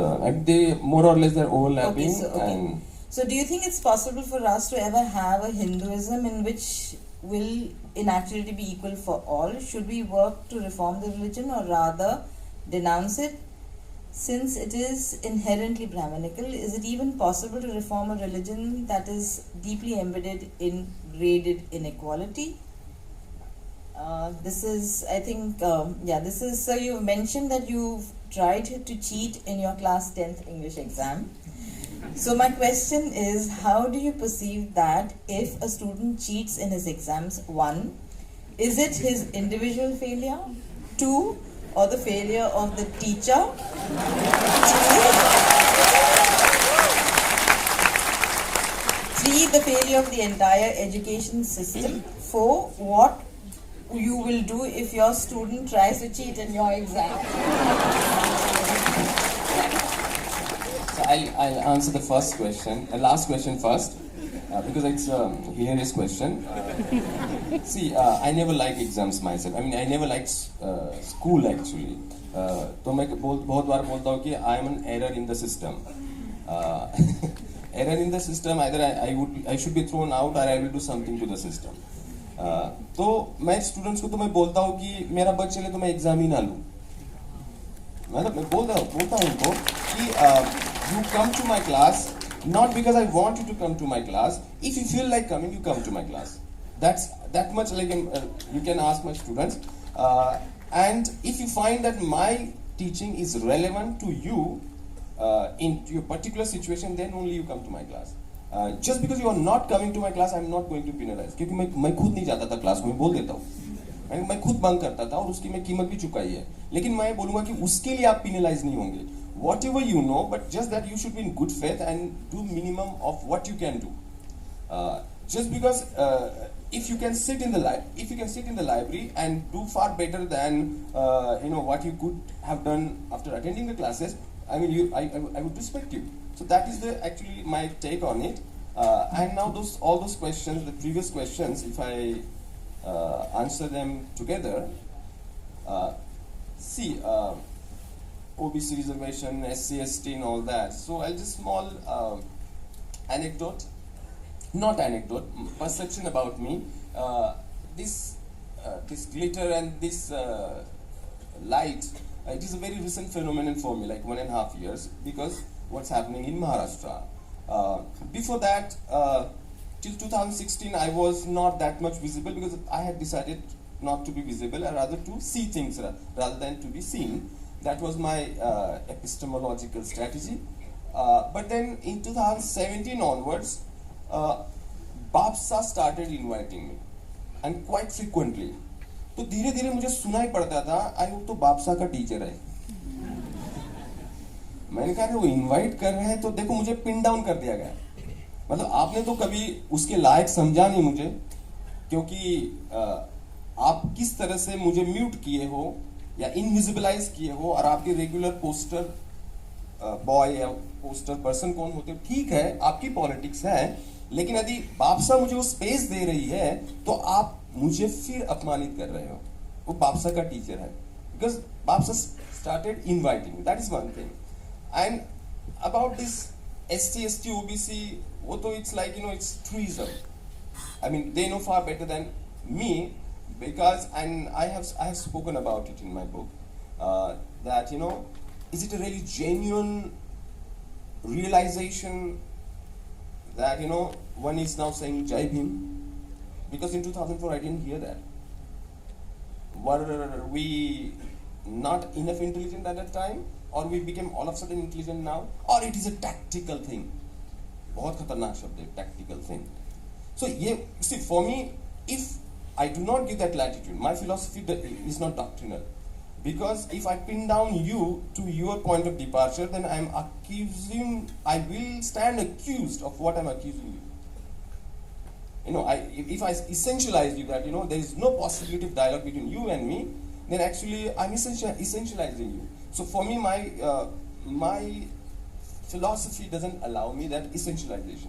they more or less they're overlapping. Okay. So do you think it's possible for us to ever have a Hinduism in which will in actuality be equal for all? Should we work to reform the religion or rather denounce it? Since it is inherently Brahminical, is it even possible to reform a religion that is deeply embedded in graded inequality? This is, I think, this is, so you've mentioned that you've tried to cheat in your class 10th English exam. So my question is, how do you perceive that if a student cheats in his exams? 1, is it his individual failure? 2, or the failure of the teacher? 3, the failure of the entire education system? 4, what you will do if your student tries to cheat in your exam? So I'll answer the first question, last question first, because it's a hilarious question. See, I never liked exams myself. I mean, I never liked school actually. तो मैं बहुत बार बोलता हूँ कि I am an error in the system. Error in the system. Either I should be thrown out or I will do something to the system. तो मैं students को तो मैं बोलता हूँ कि मेरा बच चले तो मैं एग्जाम ही ना लूँ. मतलब मैं बोलता हूँ उनको कि you come to my class not because I want you to come to my class. If you feel like coming, you come to my class. That's that much. Like you can ask my students, and if you find that my teaching is relevant to you in your particular situation, then only you come to my class. Just because you are not coming to my class, I am not going to penalize. क्योंकि मैं खुद नहीं जाता था class में, बोल देता हूँ. मैं खुद बंक करता था और उसकी मैं कीमत भी चुकाई है. लेकिन मैं बोलूँगा कि उसके लिए आप penalize नहीं होंगे. Whatever you know, but just that you should be in good faith and do minimum of what you can do. Just because if you can sit in the library and do far better than what you could have done after attending the classes, I mean, I would respect you. So that is actually my take on it. And now all those questions, the previous questions, if I answer them together, see. OBC reservation, SC, ST and all that. So I'll just small perception about me. This glitter and this light, it is a very recent phenomenon for me, like 1.5 years, because what's happening in Maharashtra. Before that, till 2016, I was not that much visible because I had decided not to be visible, or rather to see things rather than to be seen. That was my epistemological strategy. But then in 2017 onwards, BAPSA started inviting me, and quite frequently. तो धीरे धीरे मुझे सुनाई पड़ता था, आई वो तो BAPSA का टीचर है. मैंने कहा वो इनवाइट कर रहे हैं तो देखो मुझे पिन डाउन कर दिया गया. मतलब आपने तो कभी उसके लायक समझा नहीं मुझे, क्योंकि आप किस तरह से मुझे म्यूट किए हो या इनविजिबलाइज किए हो, और आपके रेगुलर पोस्टर बॉय या पोस्टर पर्सन कौन होते, ठीक है आपकी पॉलिटिक्स है, लेकिन यदि बापसा मुझे वो स्पेस दे रही है तो आप मुझे फिर अपमानित कर रहे हो. वो बापसा का टीचर है, because BAPSA started inviting me. That is one thing. And about this SC, ST, OBC, वो तो it's like, you know, it's truism. I mean, they know far better than me, because, and I have spoken about it in my book, that, you know, is it a really genuine realization that, you know, one is now saying Jai Bhim? Because in 2004 I didn't hear that. Were we not enough intelligent at that time, or we became all of a sudden intelligent now, or it is a tactical thing? बहुत खतरनाक शब्द है, tactical thing. So ये, see, for me, if I do not give that latitude, my philosophy is not doctrinal, because if I pin down you to your point of departure, then I will stand accused of what I'm accusing you. You know, if I essentialize you that, you know, there is no possibility of dialogue between you and me, then actually I'm essentializing you. So for me, my philosophy doesn't allow me that essentialization.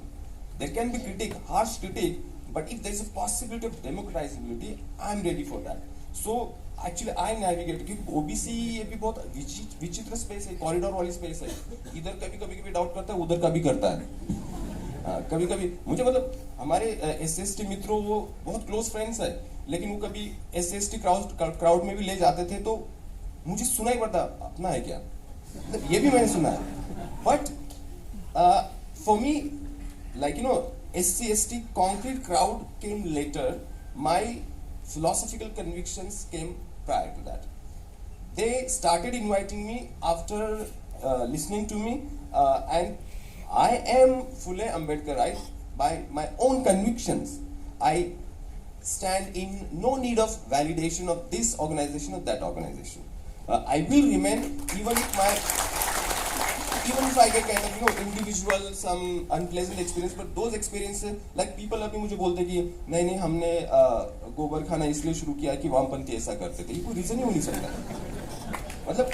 There can be critique, harsh critique, but if there is a possibility of democratizability, I'm ready for that. So actually I navigate, क्योंकि OBC ये भी बहुत विचित्र space है, corridor वाली space है. इधर कभी डाउट करता है, उधर कभी करता है. कभी मुझे मतलब हमारे SST मित्रों वो बहुत क्लोज फ्रेंड्स है, लेकिन वो कभी SST क्राउड में भी ले जाते थे तो मुझे सुना ही पड़ता अपना है क्या, मतलब ये भी मैंने सुना है. But for me, like, you know, SC/ST concrete crowd came later. My philosophical convictions came prior to that. They started inviting me after listening to me, and I am fully Ambedkarite by my own convictions. I stand in no need of validation of this organization or that organization. I will remain even if I get kind of, you know, individual some unpleasant experience, but those experiences, like people अभी मुझे बोलते कि नहीं हमने गोबर खाना इसलिए शुरू किया कि वामपंथी ऐसा करते थे, ये कोई रीजन ही हो नहीं सकता. मतलब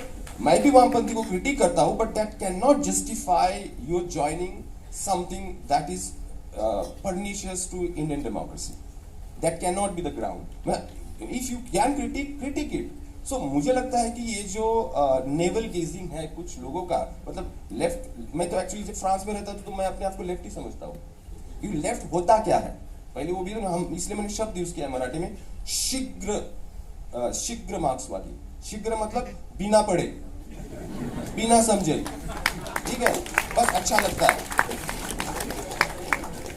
मैं भी वामपंथी को क्रिटिक करता हूँ, but that cannot justify your joining something that is pernicious to Indian democracy. That cannot be the ground. If you can critique it. So मुझे लगता है कि ये जो नेवल गेजिंग है कुछ लोगों का, मतलब लेफ्ट, मैं तो एक्चुअली जब फ्रांस में रहता तो मैं अपने आप को लेफ्ट ही समझता हूँ. ये लेफ्ट होता क्या है, पहले वो भी ना, हम इसलिए मैंने शब्द यूज किया है मराठी में, शीघ्र मार्क्सवादी. शीघ्र मतलब बिना पढ़े, बिना समझे, ठीक है, बस अच्छा लगता है,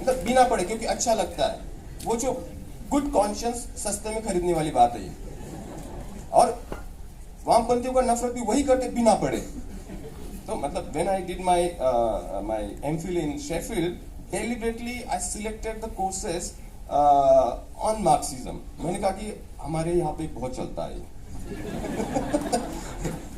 मतलब बिना पढ़े क्योंकि अच्छा लगता है. वो जो गुड कॉन्शियंस सस्ते में खरीदने वाली बात है ये. और वामपंथियों का नफरत भी वही करते बिना पढ़े. तो मतलब when I did my MPhil in Sheffield, deliberately I selected the courses on Marxism. मैंने कहा कि हमारे यहाँ पे बहुत चलता है.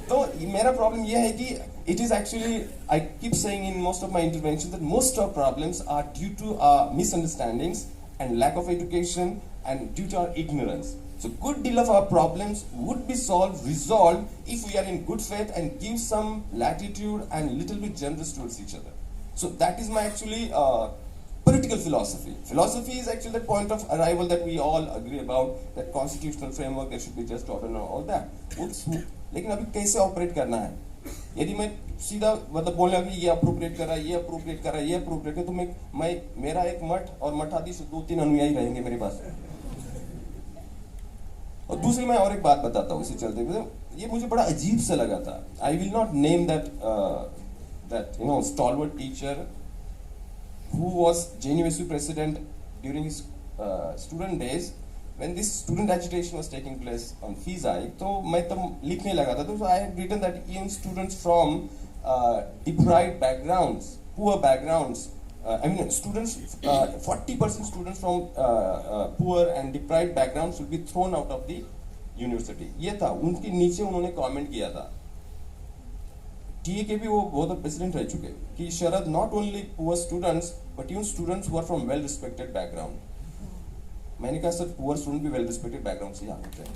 तो मेरा प्रॉब्लम यह है कि it is actually, I keep saying in most of my interventions that most of problems are due to misunderstandings and lack of education and due to our ignorance. So good deal of our problems would be resolved if we are in good faith and give some latitude and little bit generous towards each other. So that is my actually political philosophy. Philosophy is actually the point of arrival that we all agree about, that constitutional framework, there should be just order and all that. लेकिन अभी कैसे operate करना है? यदि मैं सीधा मतलब बोलने लगी ये अप्रोप्रिएट कर रहा है, ये अप्रोप्रिएट कर रहा है, ये अप्रोप्रिएट है, तो मैं मेरा एक मठ और मठाधीश 2-3 अनुयायी रहेंगे मेरे पास. और दूसरी मैं और एक बात बताता हूँ इसे चलते हुए, ये मुझे बड़ा अजीब सा लगा था. I will not name that you know stalwart teacher who was JNU president during his student days when this student agitation was taking place on fees hike. तो मैं तब लिखने लगा था, तो I had written that even students from deprived backgrounds, poor backgrounds, I mean students, 40% students from poor and deprived backgrounds will be thrown out of the university. ये था, उनके नीचे उन्होंने कमेंट किया था. टीए के भी वो बहुत प्रेसिडेंट रह चुके कि Sharad, not only poor students but even students who are from well respected background. मैंने कहा सर पुअर स्टूडेंट भी वेल रिस्पेक्टेड बैकग्राउंड से आते हैं.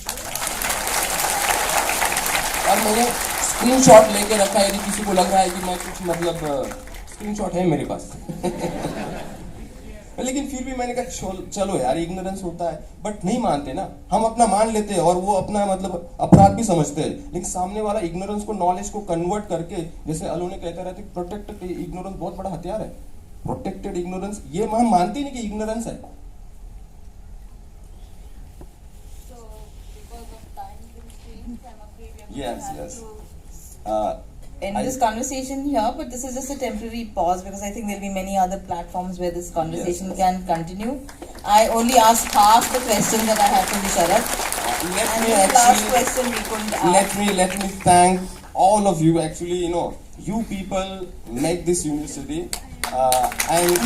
और मैंने स्क्रीनशॉट लेके रखा है, यदि किसी को लग रहा है कि मैं कुछ मतलब स्क्रीनशॉट है मेरे पास. लेकिन फिर भी मैंने कहा चलो यार इग्नोरेंस होता है, बट नहीं मानते ना, हम अपना मान लेते हैं और वो अपना मतलब अपराध भी समझते हैं, लेकिन सामने वाला इग्नोरेंस को नॉलेज को कन्वर्ट करके, जैसे अलोने कहते रहते प्रोटेक्टेड इग्नोरेंस बहुत बड़ा हथियार है, प्रोटेक्टेड इग्नोरेंस, ये हम मानते नहीं कि इग्नोरेंस है. Yes. End this conversation here, but this is just a temporary pause because I think there'll be many other platforms where this conversation can continue. I only asked half the questions that I had from the Sharad. And the last question we couldn't ask. Let me thank all of you. Actually, you people make this university, and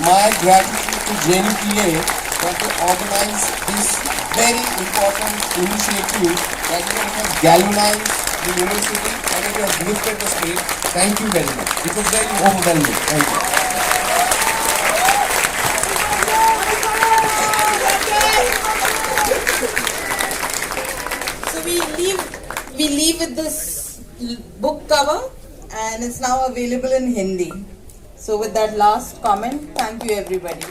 my gratitude to JNU that they organize this very important initiative that has galvanized the university and it has lifted the spirit. Thank you very much. It was very overwhelming. Thank you. So we leave with this book cover, and it's now available in Hindi. So with that last comment, thank you everybody.